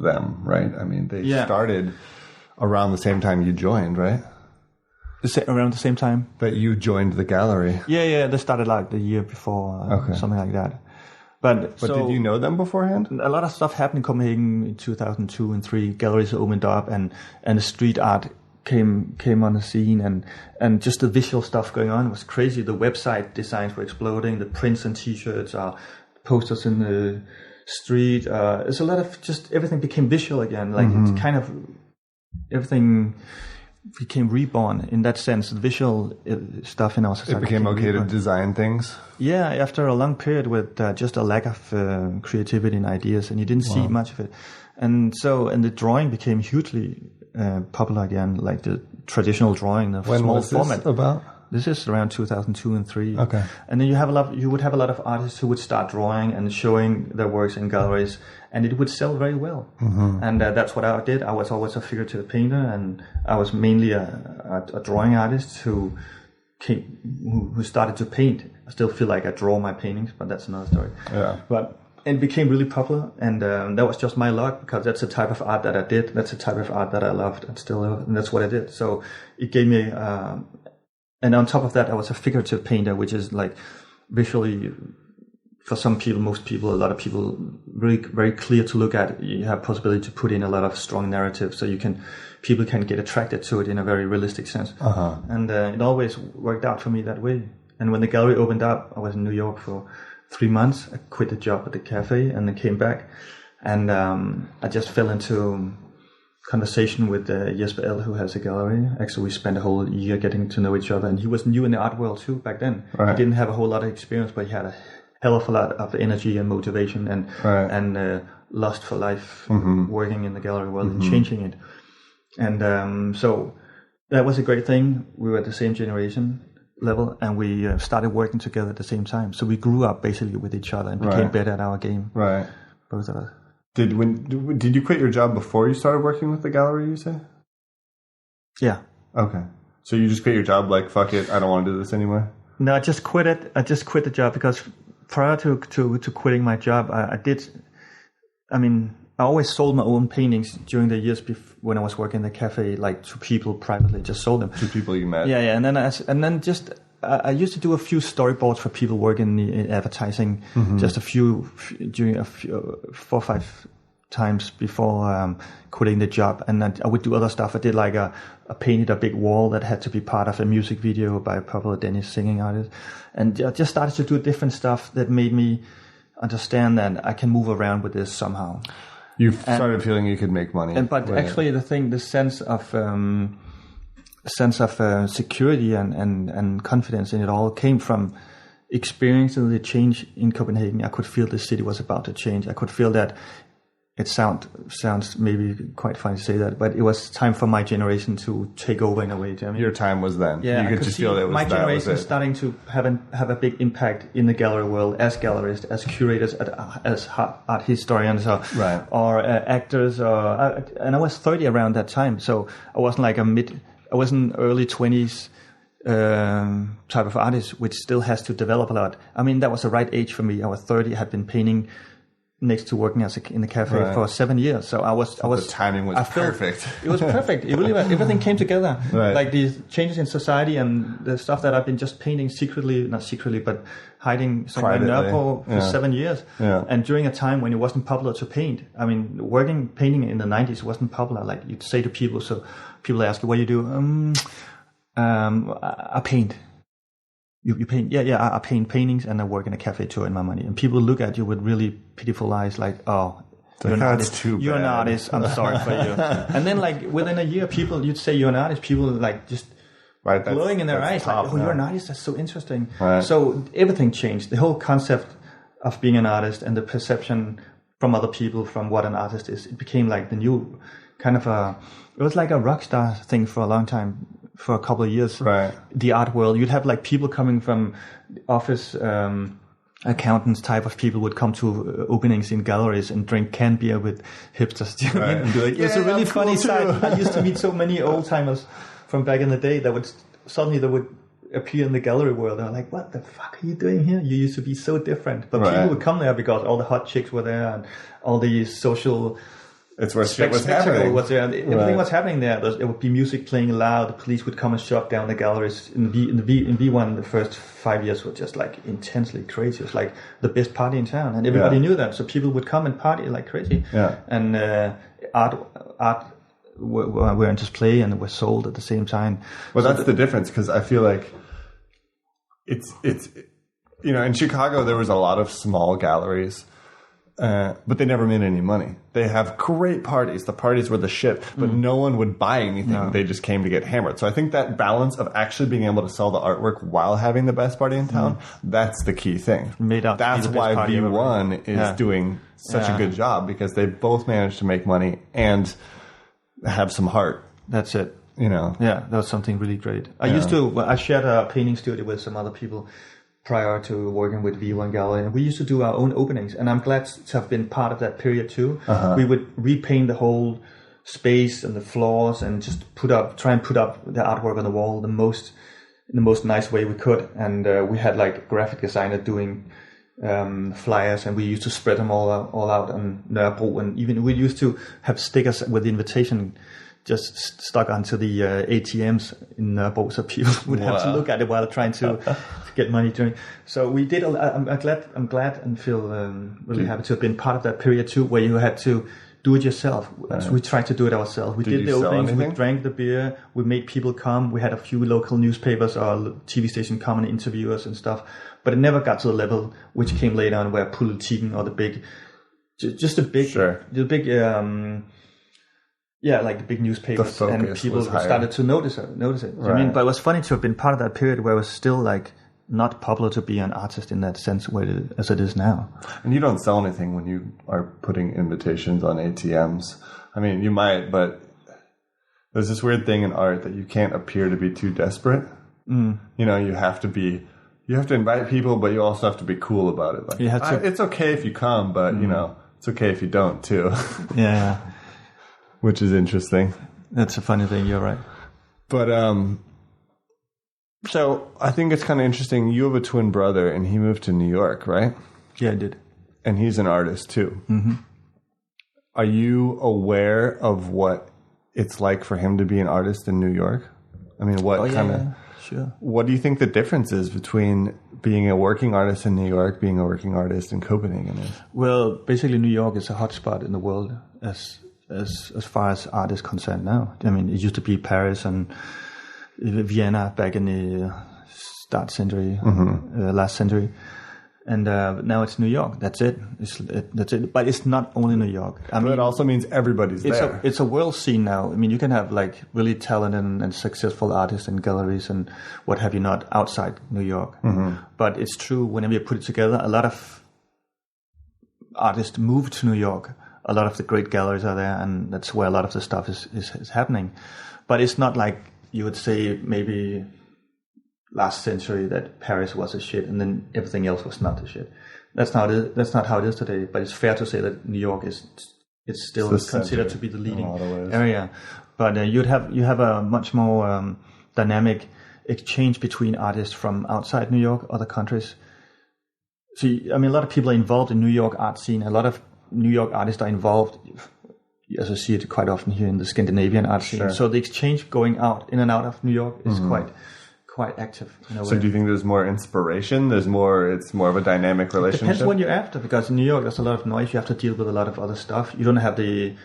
Speaker 2: them, right? I mean, they started around the same time you joined, right?
Speaker 1: Around the same time
Speaker 2: that you joined the gallery.
Speaker 1: Yeah, they started like the year before, something like that. But so,
Speaker 2: did you know them beforehand?
Speaker 1: A lot of stuff happened in Copenhagen in 2002 and 2003. Galleries opened up, and the street art came on the scene, and just the visual stuff going on was crazy. The website designs were exploding. The prints and T-shirts, posters in the street. There's a lot of just everything became visual again. Like it's kind of everything became reborn in that sense. The visual stuff in our society.
Speaker 2: It became okay to design things.
Speaker 1: Yeah, after a long period with just a lack of creativity and ideas, and you didn't see much of it, and the drawing became hugely popular again, like the traditional drawing, the
Speaker 2: when
Speaker 1: small
Speaker 2: was
Speaker 1: format.
Speaker 2: This about?
Speaker 1: This is around 2002 and 2003.
Speaker 2: Okay.
Speaker 1: And then you would have a lot of artists who would start drawing and showing their works in galleries, and it would sell very well. And that's what I did. I was always a figurative painter, and I was mainly a drawing artist who started to paint. I still feel like I draw my paintings, but that's another story.
Speaker 2: Yeah.
Speaker 1: But it became really popular, and that was just my luck, because that's the type of art that I did. That's the type of art that I loved and still love, and that's what I did. So it gave me, and on top of that, I was a figurative painter, which is like visually, for some people, most people, a lot of people, really very clear to look at. You have possibility to put in a lot of strong narrative, so people can get attracted to it in a very realistic sense. And it always worked out for me that way. And when the gallery opened up, I was in New York for 3 months. I quit the job at the cafe and then came back, and I just fell into conversation with Jesper L, who has a gallery. Actually, we spent a whole year getting to know each other, and he was new in the art world too back then. He didn't have a whole lot of experience, but he had a hell of a lot of energy and motivation and lust for life, working in the gallery world and changing it. And so that was a great thing. We were at the same generation level, and we started working together at the same time. So we grew up basically with each other and became better at our game.
Speaker 2: Right.
Speaker 1: Both of us.
Speaker 2: Did you quit your job before you started working with the gallery, you say?
Speaker 1: Yeah.
Speaker 2: Okay. So you just quit your job like, fuck it, I don't want to do this anymore?
Speaker 1: No, I just quit it. I just quit the job because prior to quitting my job, I always sold my own paintings during the years when I was working in the cafe, like to people privately, just sold them.
Speaker 2: To people you met?
Speaker 1: Yeah. And then I used to do a few storyboards for people working in advertising, just during 4 or 5 times before quitting the job. And then I would do other stuff. I did like I painted a big wall that had to be part of a music video by a popular Danish singing artist. And I just started to do different stuff that made me understand that I can move around with this somehow.
Speaker 2: You started feeling you could make money.
Speaker 1: But actually the sense of security and confidence in it all came from experiencing the change in Copenhagen. I could feel the city was about to change. I could feel that. It sounds maybe quite funny to say that, but it was time for my generation to take over in a way.
Speaker 2: Your time was then.
Speaker 1: Yeah,
Speaker 2: you could just feel that
Speaker 1: my generation starting to have a big impact in the gallery world as gallerists, as curators, as art historians, or actors. And I was 30 around that time, so I wasn't like I wasn't early 20s type of artist, which still has to develop a lot. I mean, that was the right age for me. I was 30, I had been painting next to working in the cafe for 7 years. So the
Speaker 2: timing was perfect.
Speaker 1: It was perfect. It really was. Everything came together. Right. Like these changes in society and the stuff that I've been just painting not secretly, but hiding somewhere in Nørrebro for 7 years. Yeah. And during a time when it wasn't popular to paint. I mean, painting in the 90s wasn't popular. Like you'd say to people, so people ask you, what do you do? I paint. You paint? Yeah, I paint paintings and I work in a cafe to earn my money. And people look at you with really pitiful eyes like, oh, you're an artist. You're an artist. I'm sorry for you. And then like within a year, you'd say you're an artist. People like just
Speaker 2: Right,
Speaker 1: glowing in their eyes.
Speaker 2: top,
Speaker 1: like, you're an artist. That's so interesting.
Speaker 2: Right.
Speaker 1: So everything changed. The whole concept of being an artist and the perception from other people from what an artist is, it became like the new kind of it was like a rock star thing for a long time, for a couple of years.
Speaker 2: Right.
Speaker 1: The art world, you'd have like people coming from office, accountants type of people would come to openings in galleries and drink canned beer with hipsters. You know what I mean? And be like, it's a really funny side. I used to meet so many old timers from back in the day that would suddenly appear in the gallery world. They're like, what the fuck are you doing here? You used to be so different. But people would come there because all the hot chicks were there and all the social
Speaker 2: it's where shit was happening.
Speaker 1: Was there. Everything was happening there. There would be music playing loud. The police would come and shut down the galleries. In V1, the first 5 years were just like intensely crazy. It was like the best party in town, and everybody knew that. So people would come and party like crazy.
Speaker 2: Yeah.
Speaker 1: And art were on display and were sold at the same time.
Speaker 2: Well, so that's the difference, because I feel like it's in Chicago there was a lot of small galleries. But they never made any money. They have great parties. The parties were the shit, but no one would buy anything. No. They just came to get hammered. So I think that balance of actually being able to sell the artwork while having the best party in town, that's the key thing. That's why V1 is doing such a good job, because they both managed to make money and have some heart.
Speaker 1: That's it.
Speaker 2: Yeah,
Speaker 1: that was something really great. I shared a painting studio with some other people prior to working with V1 Gallery, and we used to do our own openings, and I'm glad to have been part of that period too. We would repaint the whole space and the floors and just try and put up the artwork on the wall in the most nice way we could. And we had like a graphic designer doing flyers, and we used to spread them all out on Nørrebro, and even we used to have stickers with the invitation just stuck onto the ATMs in Nørrebro, so people would have to look at it while trying to get money during. So we did. I'm glad and feel really happy to have been part of that period too, where you had to do it yourself. So we tried to do it ourselves. We did the openings. We drank the beer. We made people come. We had a few local newspapers or TV station come and interview us and stuff. But it never got to the level which came later on, where Politiken or the big like the big newspapers and people started to notice it. Right. I mean, but it was funny to have been part of that period where it was still like not popular to be an artist in that sense as it is now.
Speaker 2: And you don't sell anything when you are putting invitations on ATMs. I mean, you might, but there's this weird thing in art that you can't appear to be too desperate. You have to invite people, but you also have to be cool about it. Like, it's okay if you come, but it's okay if you don't too.
Speaker 1: Yeah.
Speaker 2: Which is interesting.
Speaker 1: That's a funny thing. You're right.
Speaker 2: But so I think it's kind of interesting. You have a twin brother, and he moved to New York, right?
Speaker 1: Yeah, I did.
Speaker 2: And he's an artist too. Mm-hmm. Are you aware of what it's like for him to be an artist in New York? I mean,
Speaker 1: Sure.
Speaker 2: What do you think the difference is between being a working artist in New York, being a working artist in Copenhagen is?
Speaker 1: Well, basically, New York is a hotspot in the world as far as art is concerned now. I mean, it used to be Paris and Vienna back in the last century, and now it's New York. That's it. That's it. But it's not only New York. I mean,
Speaker 2: it also means everybody's there.
Speaker 1: It's a world scene now. I mean, you can have like really talented and successful artists and galleries and what have you not outside New York. Mm-hmm. But it's true, whenever you put it together, a lot of artists move to New York. A lot of the great galleries are there, and that's where a lot of the stuff is happening. But it's not like you would say maybe last century that Paris was a shit and then everything else was not a shit. That's not how it is today. But it's fair to say that New York is still considered to be the leading area. But you have a much more dynamic exchange between artists from outside New York, other countries. So I mean, a lot of people are involved in New York art scene. A lot of New York artists are involved, as I see it quite often here in the Scandinavian art scene. Sure. So the exchange going out in and out of New York is quite active.
Speaker 2: So do you think there's more inspiration? It's more of a dynamic relationship?
Speaker 1: It depends what you're after, because in New York there's a lot of noise. You have to deal with a lot of other stuff. You don't have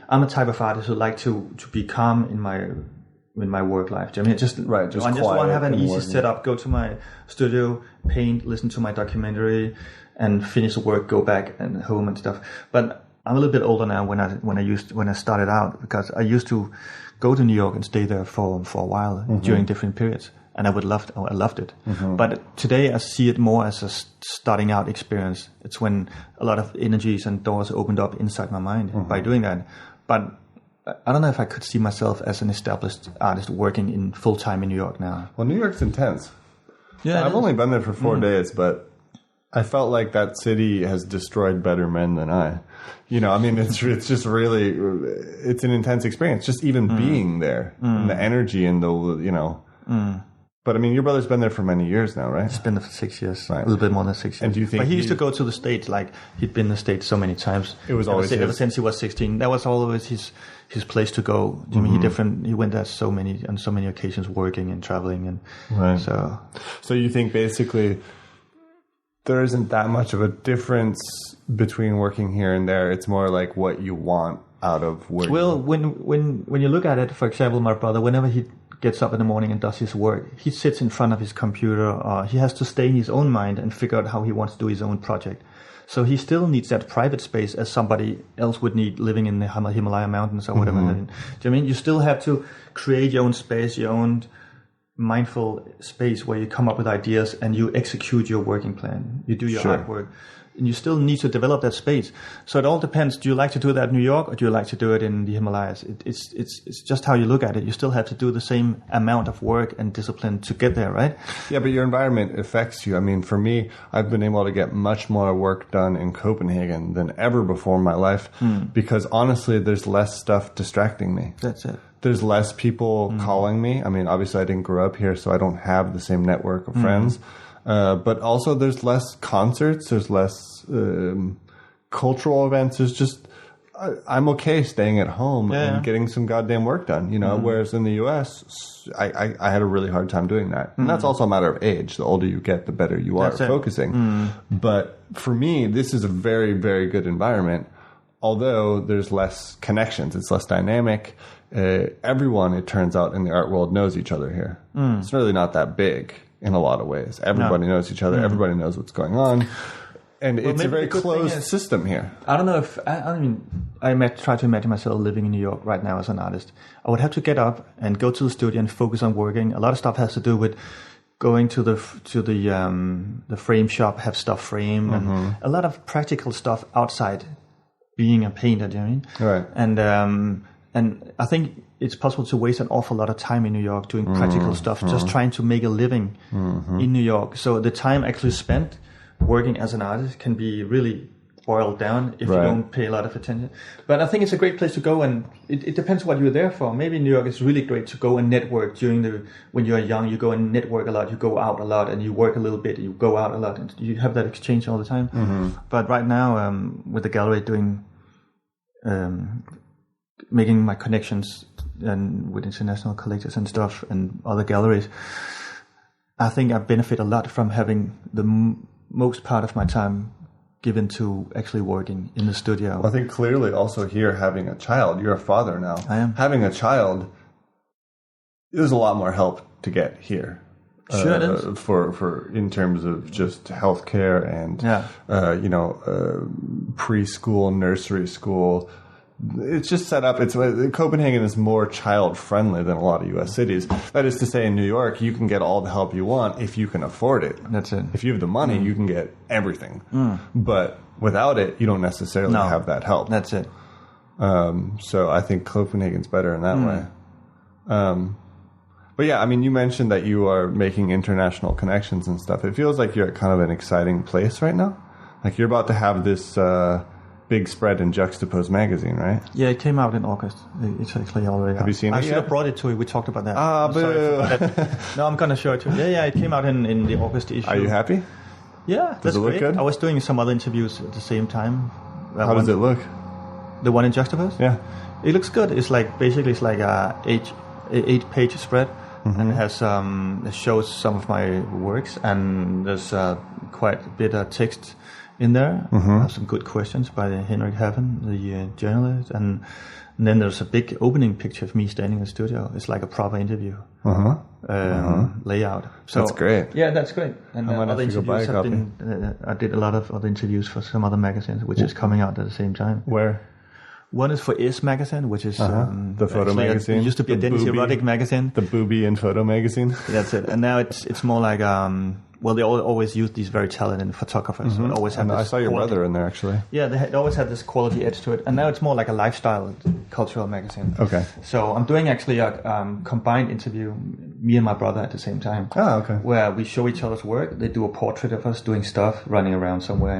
Speaker 1: I'm a type of artist who like to be calm in my work life. I mean, I just want to have an easy setup, go to my studio, paint, listen to my documentary, and finish the work, go back and home and stuff. But I'm a little bit older now when I started out, because I used to go to New York and stay there for a while during different periods. and I loved it. But today I see it more as a starting out experience. It's when a lot of energies and doors opened up inside my mind by doing that. But I don't know if I could see myself as an established artist working in full time in New York now.
Speaker 2: Well, New York's intense.
Speaker 1: Yeah,
Speaker 2: I've only been there for 4 days, but I felt like that city has destroyed better men than I. You know, I mean, it's just really, it's an intense experience, just even being there, and the energy and the, you know. But I mean, your brother's been there for many years now, right?
Speaker 1: He's been there for 6 years,
Speaker 2: right.
Speaker 1: A little bit more than 6 years.
Speaker 2: And do you think
Speaker 1: but he used to go to the States, like he'd been in the States so many times.
Speaker 2: It was always
Speaker 1: ever since he was 16. That was always his place to go. I mean, he went there on so many occasions, working and traveling, and
Speaker 2: right.
Speaker 1: So
Speaker 2: you think basically there isn't that much of a difference between working here and there. It's more like what you want out of work.
Speaker 1: Well, when you look at it, for example, my brother, whenever he gets up in the morning and does his work, he sits in front of his computer, or he has to stay in his own mind and figure out how he wants to do his own project. So he still needs that private space as somebody else would need living in the Himalaya mountains or whatever. Do you know what I mean? You still have to create your own space, your own mindful space where you come up with ideas and you execute your working plan. You do your artwork. And you still need to develop that space. So it all depends. Do you like to do that in New York, or do you like to do it in the Himalayas? It's just how you look at it. You still have to do the same amount of work and discipline to get there, right?
Speaker 2: Yeah, but your environment affects you. I mean, for me, I've been able to get much more work done in Copenhagen than ever before in my life because honestly, there's less stuff distracting me.
Speaker 1: That's it.
Speaker 2: There's less people calling me. I mean, obviously I didn't grow up here, so I don't have the same network of friends. But also there's less concerts, there's less cultural events. There's just, I'm okay staying at home and getting some goddamn work done, you know, whereas in the US, I had a really hard time doing that. And that's also a matter of age. The older you get, the better you are at focusing. But for me, this is a very, very good environment. Although there's less connections, it's less dynamic. Everyone, it turns out, in the art world knows each other here. It's really not that big in a lot of ways. Everybody knows each other. Everybody knows what's going on. And it's a very closed system here. I
Speaker 1: don't know if... I try to imagine myself living in New York right now as an artist. I would have to get up and go to the studio and focus on working. A lot of stuff has to do with going to the frame shop, have stuff framed, and a lot of practical stuff outside being a painter, do you know what I mean?
Speaker 2: Right.
Speaker 1: And I think it's possible to waste an awful lot of time in New York doing practical stuff, just trying to make a living in New York. So the time actually spent working as an artist can be really boiled down if you don't pay a lot of attention. But I think it's a great place to go, and it depends what you're there for. Maybe New York is really great to go and network when you're young. You go and network a lot, you go out a lot, and you work a little bit, you go out a lot, and you have that exchange all the time. But right now, with the gallery doing... making my connections and with international collectors and stuff and other galleries, I think I benefit a lot from having the most part of my time given to actually working in the studio.
Speaker 2: Well, I think clearly also here having a child, you're a father now.
Speaker 1: I am.
Speaker 2: Having a child, there's a lot more help to get here.
Speaker 1: Sure it is.
Speaker 2: For in terms of just healthcare and preschool, nursery school. It's just set up. Copenhagen is more child friendly than a lot of U.S. cities. That is to say, in New York, you can get all the help you want if you can afford it.
Speaker 1: That's it.
Speaker 2: If you have the money, you can get everything. But without it, you don't necessarily have that help.
Speaker 1: That's it.
Speaker 2: So I think Copenhagen's better in that way. But yeah, I mean, you mentioned that you are making international connections and stuff. It feels like you're at kind of an exciting place right now. Like you're about to have this big spread in Juxtapose magazine, right?
Speaker 1: Yeah, it came out in August. It's actually already out.
Speaker 2: Have you seen it
Speaker 1: I should have brought it to you. We talked about that.
Speaker 2: Boo!
Speaker 1: No, I'm going to show it to you. Yeah, it came out in the August issue.
Speaker 2: Are you happy?
Speaker 1: Yeah,
Speaker 2: does it look good?
Speaker 1: I was doing some other interviews at the same time.
Speaker 2: How does it look?
Speaker 1: The one in Juxtapose?
Speaker 2: Yeah.
Speaker 1: It looks good. It's like a 8-page spread. And it has it shows some of my works, and there's quite a bit of text in there. Some good questions by Henrik Haven, the journalist, and then there's a big opening picture of me standing in the studio. It's like a proper interview layout. So
Speaker 2: that's great.
Speaker 1: Yeah, that's great. And other interviews have been. I did a lot of other interviews for some other magazines, which is coming out at the same time.
Speaker 2: Where?
Speaker 1: One is for Is magazine, which is
Speaker 2: the photo magazine.
Speaker 1: It used to be a Danish erotic magazine.
Speaker 2: The Booby and Photo magazine.
Speaker 1: That's it. And now it's more like well, they always use these very talented photographers. So always have.
Speaker 2: And I saw your
Speaker 1: quality.
Speaker 2: brother in there actually.
Speaker 1: Yeah, they always had this quality edge to it. And now it's more like a lifestyle cultural magazine.
Speaker 2: Okay.
Speaker 1: So I'm doing actually a combined interview, me and my brother at the same time.
Speaker 2: Oh, okay.
Speaker 1: Where we show each other's work. They do a portrait of us doing stuff, running around somewhere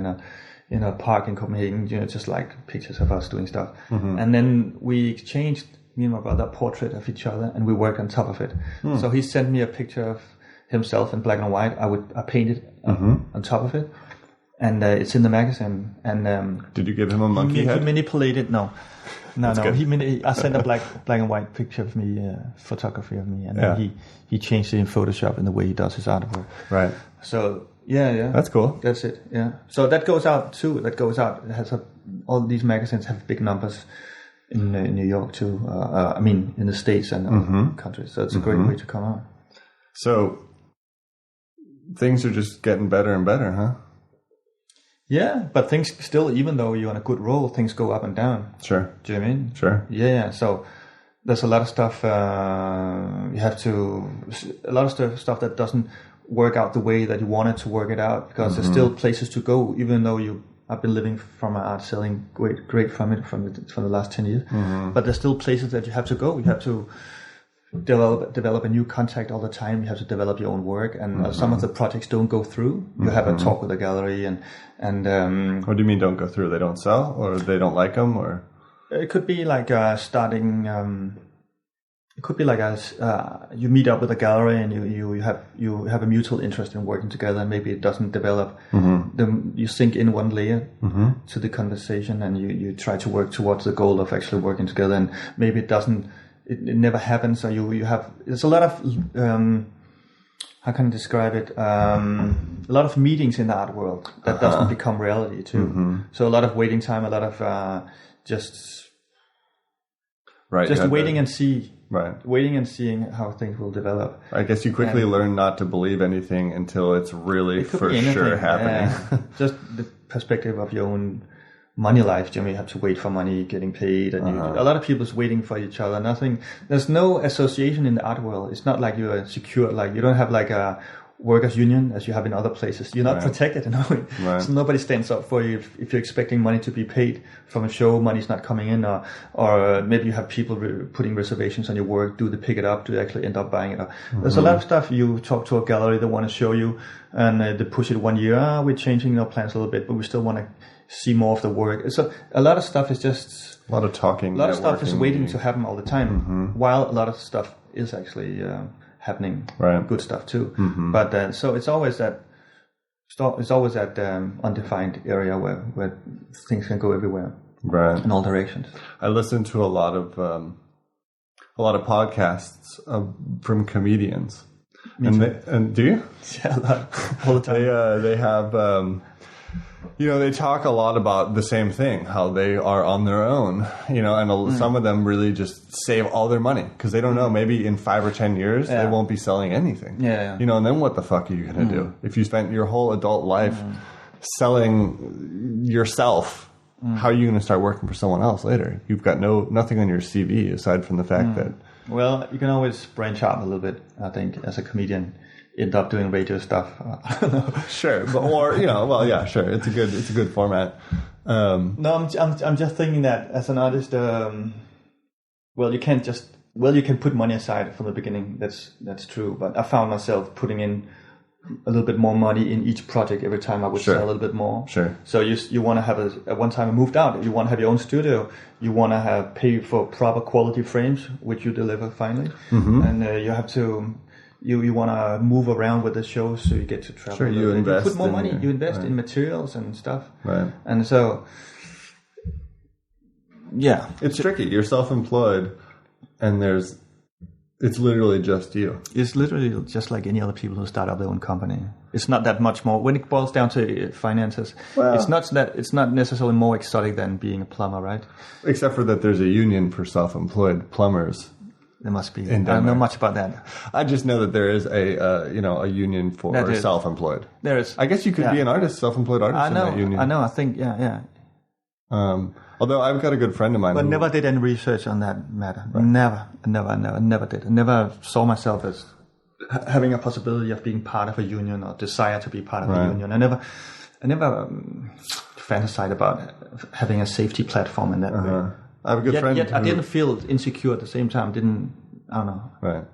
Speaker 1: in a park in Copenhagen, just like pictures of us doing stuff. And then we exchanged, me and my brother, a portrait of each other, and we worked on top of it. So he sent me a picture of himself in black and white. I painted on top of it, and it's in the magazine. And
Speaker 2: did you give him a monkey head?
Speaker 1: He manipulated. No.
Speaker 2: Good.
Speaker 1: I sent a black and white picture of me, photography of me, and then he changed it in Photoshop in the way he does his artwork.
Speaker 2: Right.
Speaker 1: So yeah,
Speaker 2: that's cool.
Speaker 1: That's it. Yeah. So that goes out too. It has all these magazines have big numbers in New York too. I mean, in the States and other countries. So it's a great way to come out.
Speaker 2: So things are just getting better and better, huh?
Speaker 1: Yeah, but things still, even though you're on a good roll, things go up and down.
Speaker 2: Sure.
Speaker 1: Do you know what I mean?
Speaker 2: Sure.
Speaker 1: Yeah. So there's a lot of stuff stuff that doesn't work out the way that you wanted to work it out, because there's still places to go, even though I've been living from my art, selling great from it from the last 10 years. But there's still places that you have to go. You have to develop a new contact all the time. You have to develop your own work, and some of the projects don't go through. You have a talk with the gallery, and
Speaker 2: what do you mean don't go through? They don't sell, or they don't like them, or
Speaker 1: it could be like starting. It could be like you meet up with a gallery and you have a mutual interest in working together, and maybe it doesn't develop. Then you sink in one layer to the conversation, and you try to work towards the goal of actually working together, and maybe it doesn't. It never happens. So there's a lot of how can I describe it? A lot of meetings in the art world that doesn't become reality too. So a lot of waiting time, a lot of just waiting and see.
Speaker 2: Right.
Speaker 1: Waiting and seeing how things will develop. I
Speaker 2: guess you quickly learn not to believe anything until it's really for sure happening.
Speaker 1: Just the perspective of your own money life. You have to wait for money, getting paid, and a lot of people is waiting for each other. There's no association in the art world. It's not like you're secure. Like you don't have like a workers' union as you have in other places. You're not protected in a way. Right. So nobody stands up for you if you're expecting money to be paid from a show, money's not coming in, or maybe you have people putting reservations on your work. Do they pick it up? Do they actually end up buying it? There's a lot of stuff. You talk to a gallery, they want to show you, and they push it 1 year. We're changing our plans a little bit, but we still want to see more of the work. So a lot of stuff is just
Speaker 2: a lot of talking.
Speaker 1: A lot of stuff is waiting to happen all the time, while a lot of stuff is actually happening.
Speaker 2: Right.
Speaker 1: Good stuff too. But so it's always that undefined area where things can go everywhere.
Speaker 2: Right.
Speaker 1: In all directions.
Speaker 2: I listen to a lot of podcasts from comedians. And do you?
Speaker 1: Yeah, a lot, all the time.
Speaker 2: They have. They talk a lot about the same thing, how they are on their own, and some of them really just save all their money because they don't know, maybe in 5 or 10 years, they won't be selling anything.
Speaker 1: Yeah.
Speaker 2: And then what the fuck are you going to do? If you spent your whole adult life selling yourself, how are you going to start working for someone else later? You've got nothing on your CV aside from the fact that...
Speaker 1: Well, you can always branch out a little bit, I think, as a comedian. End up doing radio stuff. I don't know.
Speaker 2: Sure, but sure. It's a good format.
Speaker 1: No, I'm just thinking that as an artist, you can put money aside from the beginning. That's true. But I found myself putting in a little bit more money in each project every time I would sell a little bit more.
Speaker 2: Sure.
Speaker 1: So you want to have at one time I moved out. You want to have your own studio. You want to pay for proper quality frames, which you deliver finally, and you have to. You want to move around with the show, so you get to travel.
Speaker 2: Sure, you invest.
Speaker 1: You put more money. You invest in materials and stuff.
Speaker 2: Right.
Speaker 1: And so, yeah,
Speaker 2: it's tricky. You're self-employed, and it's literally just you.
Speaker 1: It's literally just like any other people who start up their own company. It's not that much more. When it boils down to finances, it's not necessarily more exotic than being a plumber, right?
Speaker 2: Except for that, there's a union for self-employed plumbers.
Speaker 1: There must be. I don't know much about that.
Speaker 2: I just know that there is a union for self-employed.
Speaker 1: There is.
Speaker 2: I guess you could be an artist, self-employed artist in that union.
Speaker 1: I know. I think, yeah.
Speaker 2: Although I've got a good friend of mine.
Speaker 1: But never did any research on that matter. Right. Never did. I never saw myself as having a possibility of being part of a union or desire to be part of a union. I never fantasized about having a safety platform in that way.
Speaker 2: I have a good friend.
Speaker 1: Yet I didn't feel insecure at the same time. I don't know.
Speaker 2: Right.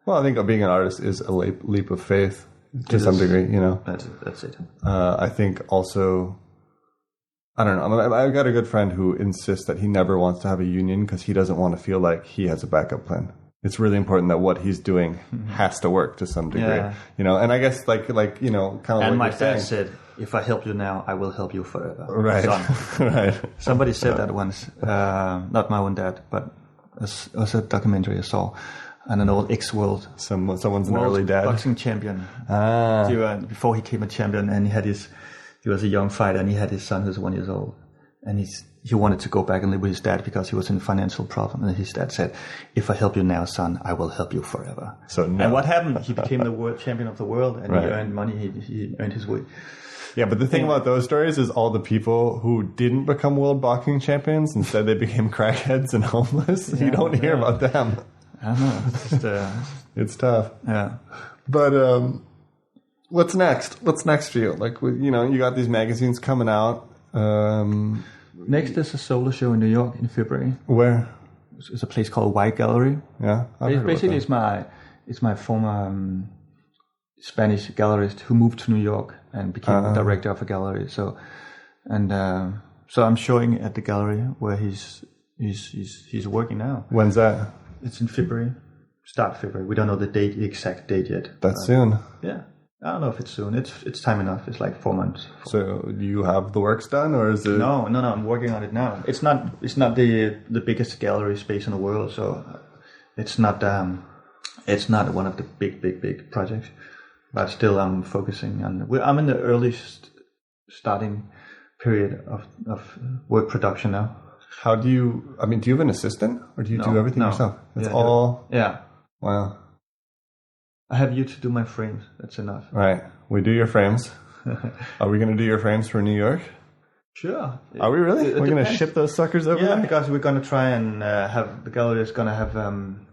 Speaker 2: Well, I think being an artist is a leap of faith to some degree, you know.
Speaker 1: That's it.
Speaker 2: I think also, I don't know. I've got a good friend who insists that he never wants to have a union because he doesn't want to feel like he has a backup plan. It's really important that what he's doing has to work to some degree, you know. And I guess like you know, kind of.
Speaker 1: And
Speaker 2: like
Speaker 1: my dad said, "If I help you now, I will help you forever."
Speaker 2: Right, right.
Speaker 1: Somebody said that once. Not my own dad, but it was a documentary I saw. And an old ex-world
Speaker 2: someone's an early dad
Speaker 1: boxing champion. Before he became a champion, and he was a young fighter, and he had his son who's 1 year old, and he wanted to go back and live with his dad because he was in financial problem. And his dad said, "If I help you now, son, I will help you forever."
Speaker 2: So
Speaker 1: and what happened? He became the world champion of the world, and he earned money. He earned his way.
Speaker 2: Yeah, but the thing about those stories is all the people who didn't become world boxing champions, instead they became crackheads and homeless. You don't hear about them.
Speaker 1: I don't know. It's just,
Speaker 2: it's tough.
Speaker 1: Yeah.
Speaker 2: But what's next? What's next for you? Like, you know, you got these magazines coming out.
Speaker 1: Next is a solo show in New York in February.
Speaker 2: Where?
Speaker 1: It's a place called White Gallery.
Speaker 2: Yeah.
Speaker 1: Basically, it's my former Spanish gallerist who moved to New York and became the director of a gallery. So I'm showing at the gallery where he's working now.
Speaker 2: When's that?
Speaker 1: It's in February, start February. We don't know the exact date yet.
Speaker 2: That's soon.
Speaker 1: Yeah, I don't know if it's soon. It's time enough. It's like 4 months.
Speaker 2: So do you have the works done, or is it?
Speaker 1: No. I'm working on it now. It's not the biggest gallery space in the world, so it's not one of the big projects. But still, I'm focusing on. I'm in the earliest starting period of work production now.
Speaker 2: How do you have an assistant, or do you do everything yourself? It's all...
Speaker 1: Yeah.
Speaker 2: Wow.
Speaker 1: I have you to do my frames. That's enough.
Speaker 2: Right. We do your frames. Are we going to do your frames for New York?
Speaker 1: Sure.
Speaker 2: Are we really? We're going to ship those suckers over there?
Speaker 1: Yeah, because we're going to try and the gallery is going to have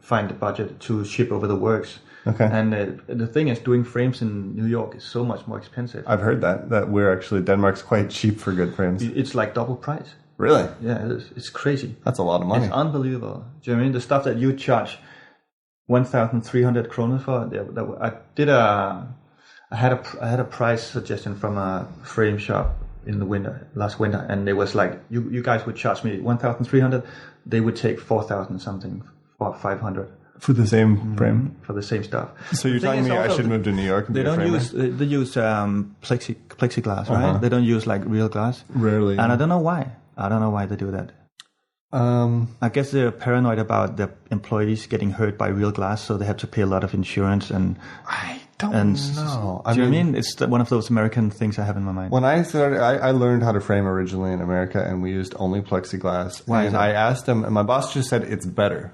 Speaker 1: find the budget to ship over the works.
Speaker 2: Okay.
Speaker 1: And the thing is, doing frames in New York is so much more expensive.
Speaker 2: I've heard that we're actually, Denmark's quite cheap for good frames.
Speaker 1: It's like double price.
Speaker 2: Really?
Speaker 1: Yeah, it is. It's crazy.
Speaker 2: That's a lot of money.
Speaker 1: It's unbelievable. Do you know what I mean? The stuff that you charge 1,300 kroner for, I had a price suggestion from a frame shop in the last winter, and it was like, you guys would charge me 1,300, they would take 4,000 something, or 500.
Speaker 2: For the same frame?
Speaker 1: For the same stuff.
Speaker 2: So you're telling me I should move to New York and be a framer?
Speaker 1: They use plexiglass, right? They don't use like real glass.
Speaker 2: Rarely.
Speaker 1: And I don't know why. I don't know why they do that. I guess they're paranoid about their employees getting hurt by real glass, so they have to pay a lot of insurance. And
Speaker 2: I don't know.
Speaker 1: Do you know what I mean? It's one of those American things I have in my mind.
Speaker 2: When I started, I learned how to frame originally in America, and we used only plexiglass.
Speaker 1: Why?
Speaker 2: And I asked him, and my boss just said it's better.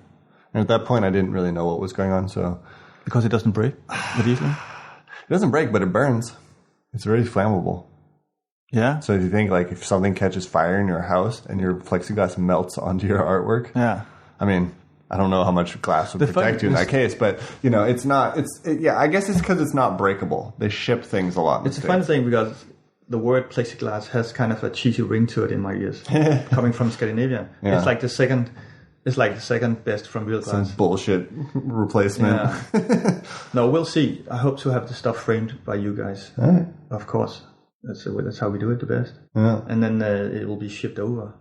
Speaker 2: And at that point, I didn't really know what was going on. So
Speaker 1: because it doesn't break easily?
Speaker 2: It doesn't break, but it burns. It's very flammable.
Speaker 1: Yeah.
Speaker 2: So if you think like if something catches fire in your house and your plexiglass melts onto your artwork,
Speaker 1: yeah.
Speaker 2: I mean, I don't know how much glass would protect you in that case, but you know, it's not. I guess it's because it's not breakable. They ship things a lot.
Speaker 1: It's a fun thing because the word plexiglass has kind of a cheesy ring to it in my ears, coming from Scandinavia. Yeah. It's like the second best from real glass.
Speaker 2: Some bullshit replacement.
Speaker 1: Yeah. No, we'll see. I hope to have the stuff framed by you guys.
Speaker 2: Right.
Speaker 1: Of course. That's how we do it the best.
Speaker 2: Yeah.
Speaker 1: And then it will be shipped over.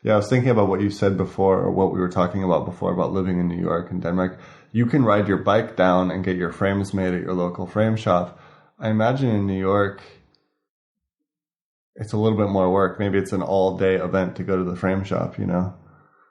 Speaker 2: Yeah, I was thinking about what you said before, or what we were talking about before, about living in New York and Denmark. You can ride your bike down and get your frames made at your local frame shop. I imagine in New York, it's a little bit more work. Maybe it's an all-day event to go to the frame shop, you know?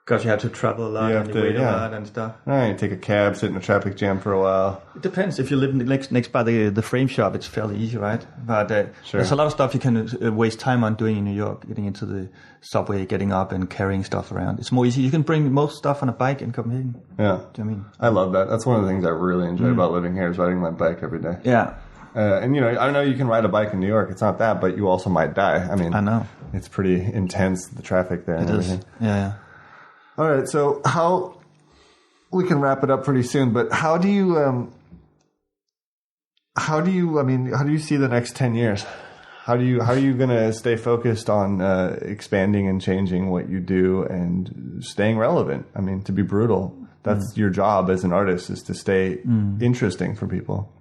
Speaker 1: Because you have to travel a lot and you wait a lot and stuff.
Speaker 2: All right, take a cab, sit in a traffic jam for a while.
Speaker 1: It depends. If you live next by the frame shop, it's fairly easy, right? But there's a lot of stuff you can waste time on doing in New York, getting into the subway, getting up and carrying stuff around. It's more easy. You can bring most stuff on a bike in Copenhagen.
Speaker 2: Yeah.
Speaker 1: Do you know what I mean?
Speaker 2: I love that. That's one of the things I really enjoy about living here is riding my bike every day.
Speaker 1: Yeah.
Speaker 2: And, you know, I know you can ride a bike in New York. It's not that, but you also might die. I mean,
Speaker 1: I know.
Speaker 2: It's pretty intense, the traffic there.
Speaker 1: It is. Yeah.
Speaker 2: All right, so we can wrap it up pretty soon, but how do you see the next 10 years? How are you going to stay focused on expanding and changing what you do and staying relevant? I mean, to be brutal, that's your job as an artist, is to stay interesting for people.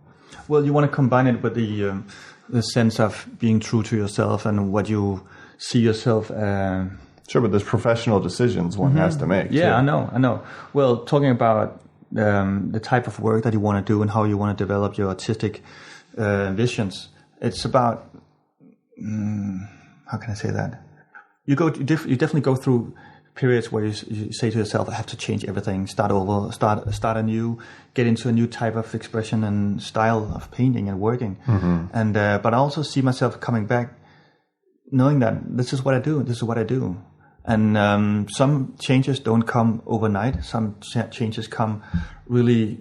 Speaker 1: Well, you want to combine it with the sense of being true to yourself and what you see yourself.
Speaker 2: Sure, but there's professional decisions one has to make.
Speaker 1: Yeah,
Speaker 2: too.
Speaker 1: I know. Well, talking about the type of work that you want to do and how you want to develop your artistic visions, it's about how can I say that? You definitely go through periods where you say to yourself, I have to change everything, start over, start anew, get into a new type of expression and style of painting and working. And but I also see myself coming back, knowing that this is what I do. And some changes don't come overnight. Some changes come really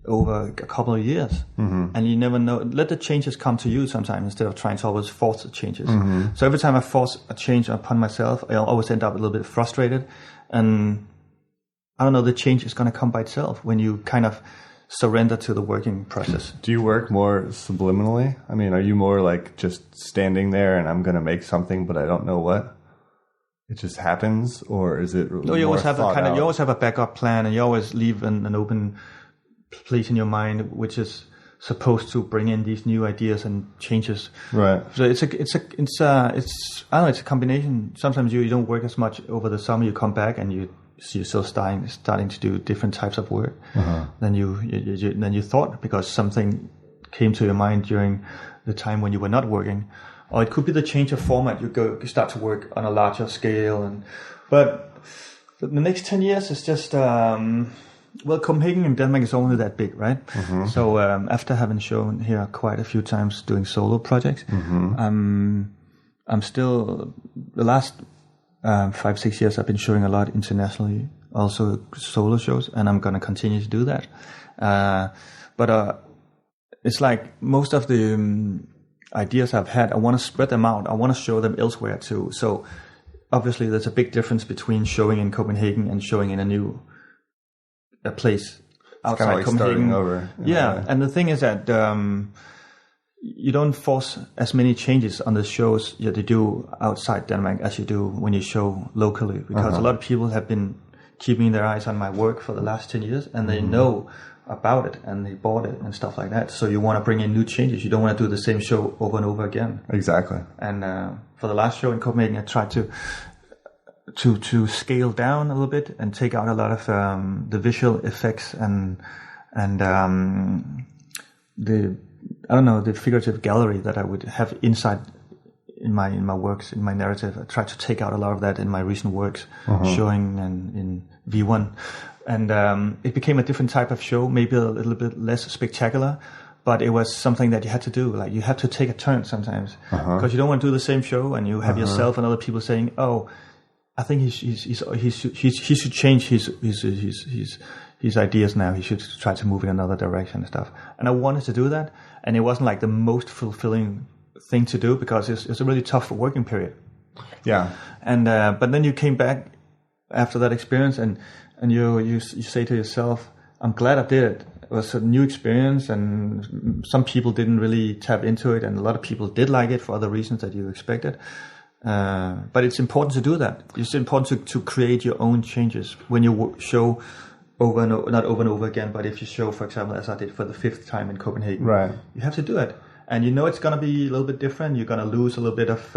Speaker 1: over a couple of years. And you never know. Let the changes come to you sometimes instead of trying to always force the changes. So every time I force a change upon myself, I always end up a little bit frustrated. And I don't know, the change is going to come by itself when you kind of surrender to the working process.
Speaker 2: Do you work more subliminally? I mean, are you more like just standing there and I'm going to make something, but I don't know what? It just happens, or is it?
Speaker 1: No, you always have you always have a backup plan, and you always leave an open place in your mind, which is supposed to bring in these new ideas and changes.
Speaker 2: Right.
Speaker 1: So it's I don't know, it's a combination. Sometimes you don't work as much over the summer. You come back and you see yourself starting to do different types of work than you thought, because something came to your mind during the time when you were not working. Or it could be the change of format. You start to work on a larger scale, but the next 10 years is just Copenhagen and Denmark is only that big, right? So after having shown here quite a few times doing solo projects, I'm still the last 5-6 years I've been showing a lot internationally, also solo shows, and I'm gonna continue to do that. But it's like most of the ideas I've had, I want to spread them out. I want to show them elsewhere too. So obviously there's a big difference between showing in Copenhagen and showing in a place outside
Speaker 2: like
Speaker 1: Copenhagen.
Speaker 2: Starting over.
Speaker 1: Yeah, and the thing is that you don't force as many changes on the shows that you do outside Denmark as you do when you show locally, because a lot of people have been keeping their eyes on my work for the last 10 years, and they know about it and they bought it and stuff like that. So you want to bring in new changes. You don't want to do the same show over and over again.
Speaker 2: Exactly.
Speaker 1: And for the last show in Copenhagen, I tried to scale down a little bit and take out a lot of the visual effects and the figurative gallery that I would have inside in my works, in my narrative. I tried to take out a lot of that in my recent works, showing in V1. And it became a different type of show, maybe a little bit less spectacular, but it was something that you had to do. Like, you have to take a turn sometimes, because you don't want to do the same show, and you have yourself and other people saying, "Oh, I think he should change his ideas now. He should try to move in another direction and stuff." And I wanted to do that, and it wasn't like the most fulfilling thing to do, because it's a really tough working period.
Speaker 2: Yeah.
Speaker 1: And but then you came back after that experience, and you say to yourself, I'm glad I did it. It was a new experience, and some people didn't really tap into it, and a lot of people did like it for other reasons that you expected. But it's important to do that. It's important to create your own changes when you show not over and over again, but if you show, for example, as I did for the 5th time in Copenhagen,
Speaker 2: right,
Speaker 1: you have to do it. And you know it's going to be a little bit different. You're going to lose a little bit of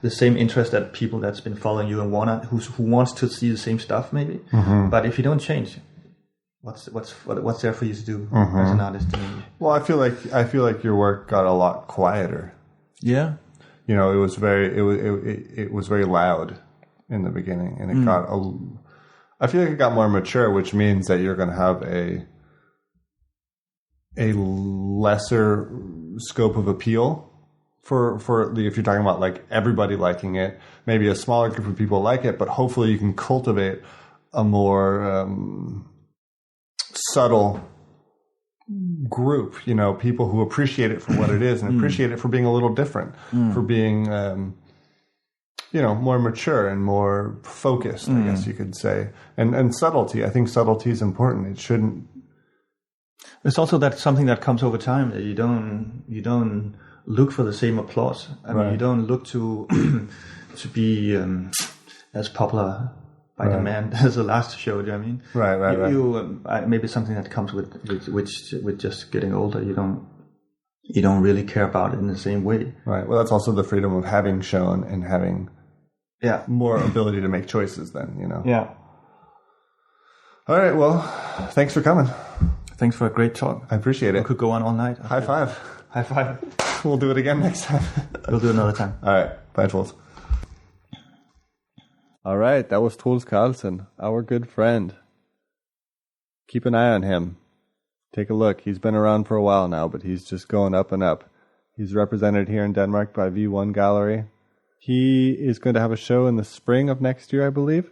Speaker 1: the same interest that people that's been following you and who wants to see the same stuff, maybe. But if you don't change, what's there for you to do as an artist?
Speaker 2: Well, I feel like your work got a lot quieter.
Speaker 1: Yeah.
Speaker 2: You know, it was very loud in the beginning, and it got I feel like it got more mature, which means that you're going to have a lesser scope of appeal for if you're talking about like everybody liking it, maybe a smaller group of people like it, but hopefully you can cultivate a more subtle group, you know, people who appreciate it for what it is and appreciate it for being a little different, for being more mature and more focused, I guess you could say. And subtlety. I think subtlety is important. It shouldn't.
Speaker 1: It's also that something that comes over time. That you don't look for the same applause. I mean, you don't look to be as popular by demand as the last show. Do you know what I mean?
Speaker 2: Right.
Speaker 1: You maybe something that comes with just getting older. You don't really care about it in the same way.
Speaker 2: Right. Well, that's also the freedom of having shown and having more ability to make choices then,
Speaker 1: Yeah.
Speaker 2: All right. Well, thanks for coming.
Speaker 1: Thanks for a great talk.
Speaker 2: I appreciate it.
Speaker 1: We could go on all night.
Speaker 2: High five.
Speaker 1: High five.
Speaker 2: We'll do it again next time.
Speaker 1: We'll do it another time.
Speaker 2: All right. Bye, Troels. All right. That was Troels Carlsen, our good friend. Keep an eye on him. Take a look. He's been around for a while now, but he's just going up and up. He's represented here in Denmark by V1 Gallery. He is going to have a show in the spring of next year, I believe.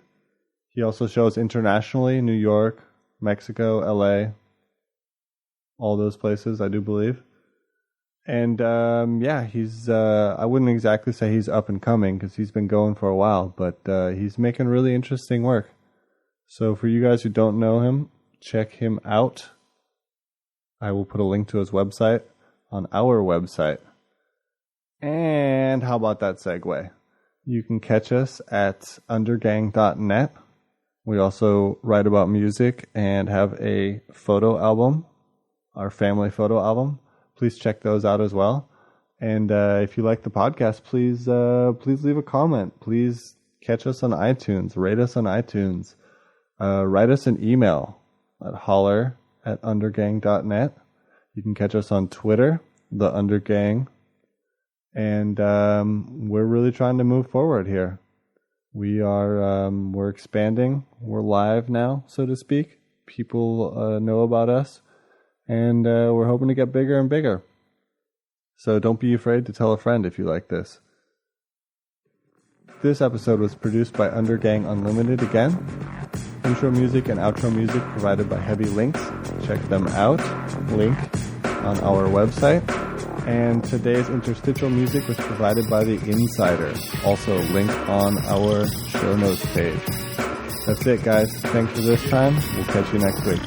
Speaker 2: He also shows internationally, New York, Mexico, LA, all those places, I do believe. And he's, I wouldn't exactly say he's up and coming because he's been going for a while, but he's making really interesting work. So for you guys who don't know him, check him out. I will put a link to his website on our website. And how about that segue? You can catch us at undergang.net. We also write about music and have a photo album, our family photo album. Please check those out as well. And if you like the podcast, please leave a comment. Please catch us on iTunes. Rate us on iTunes. Write us an email at holler@undergang.net. You can catch us on Twitter, the Undergang. And we're really trying to move forward here. We're expanding. We're live now, so to speak. People know about us. And we're hoping to get bigger and bigger. So don't be afraid to tell a friend if you like this. This episode was produced by Undergang Unlimited again. Intro music and outro music provided by Heavy Links. Check them out. Link on our website. And today's interstitial music was provided by The Insider. Also linked on our show notes page. That's it, guys. Thanks for this time. We'll catch you next week.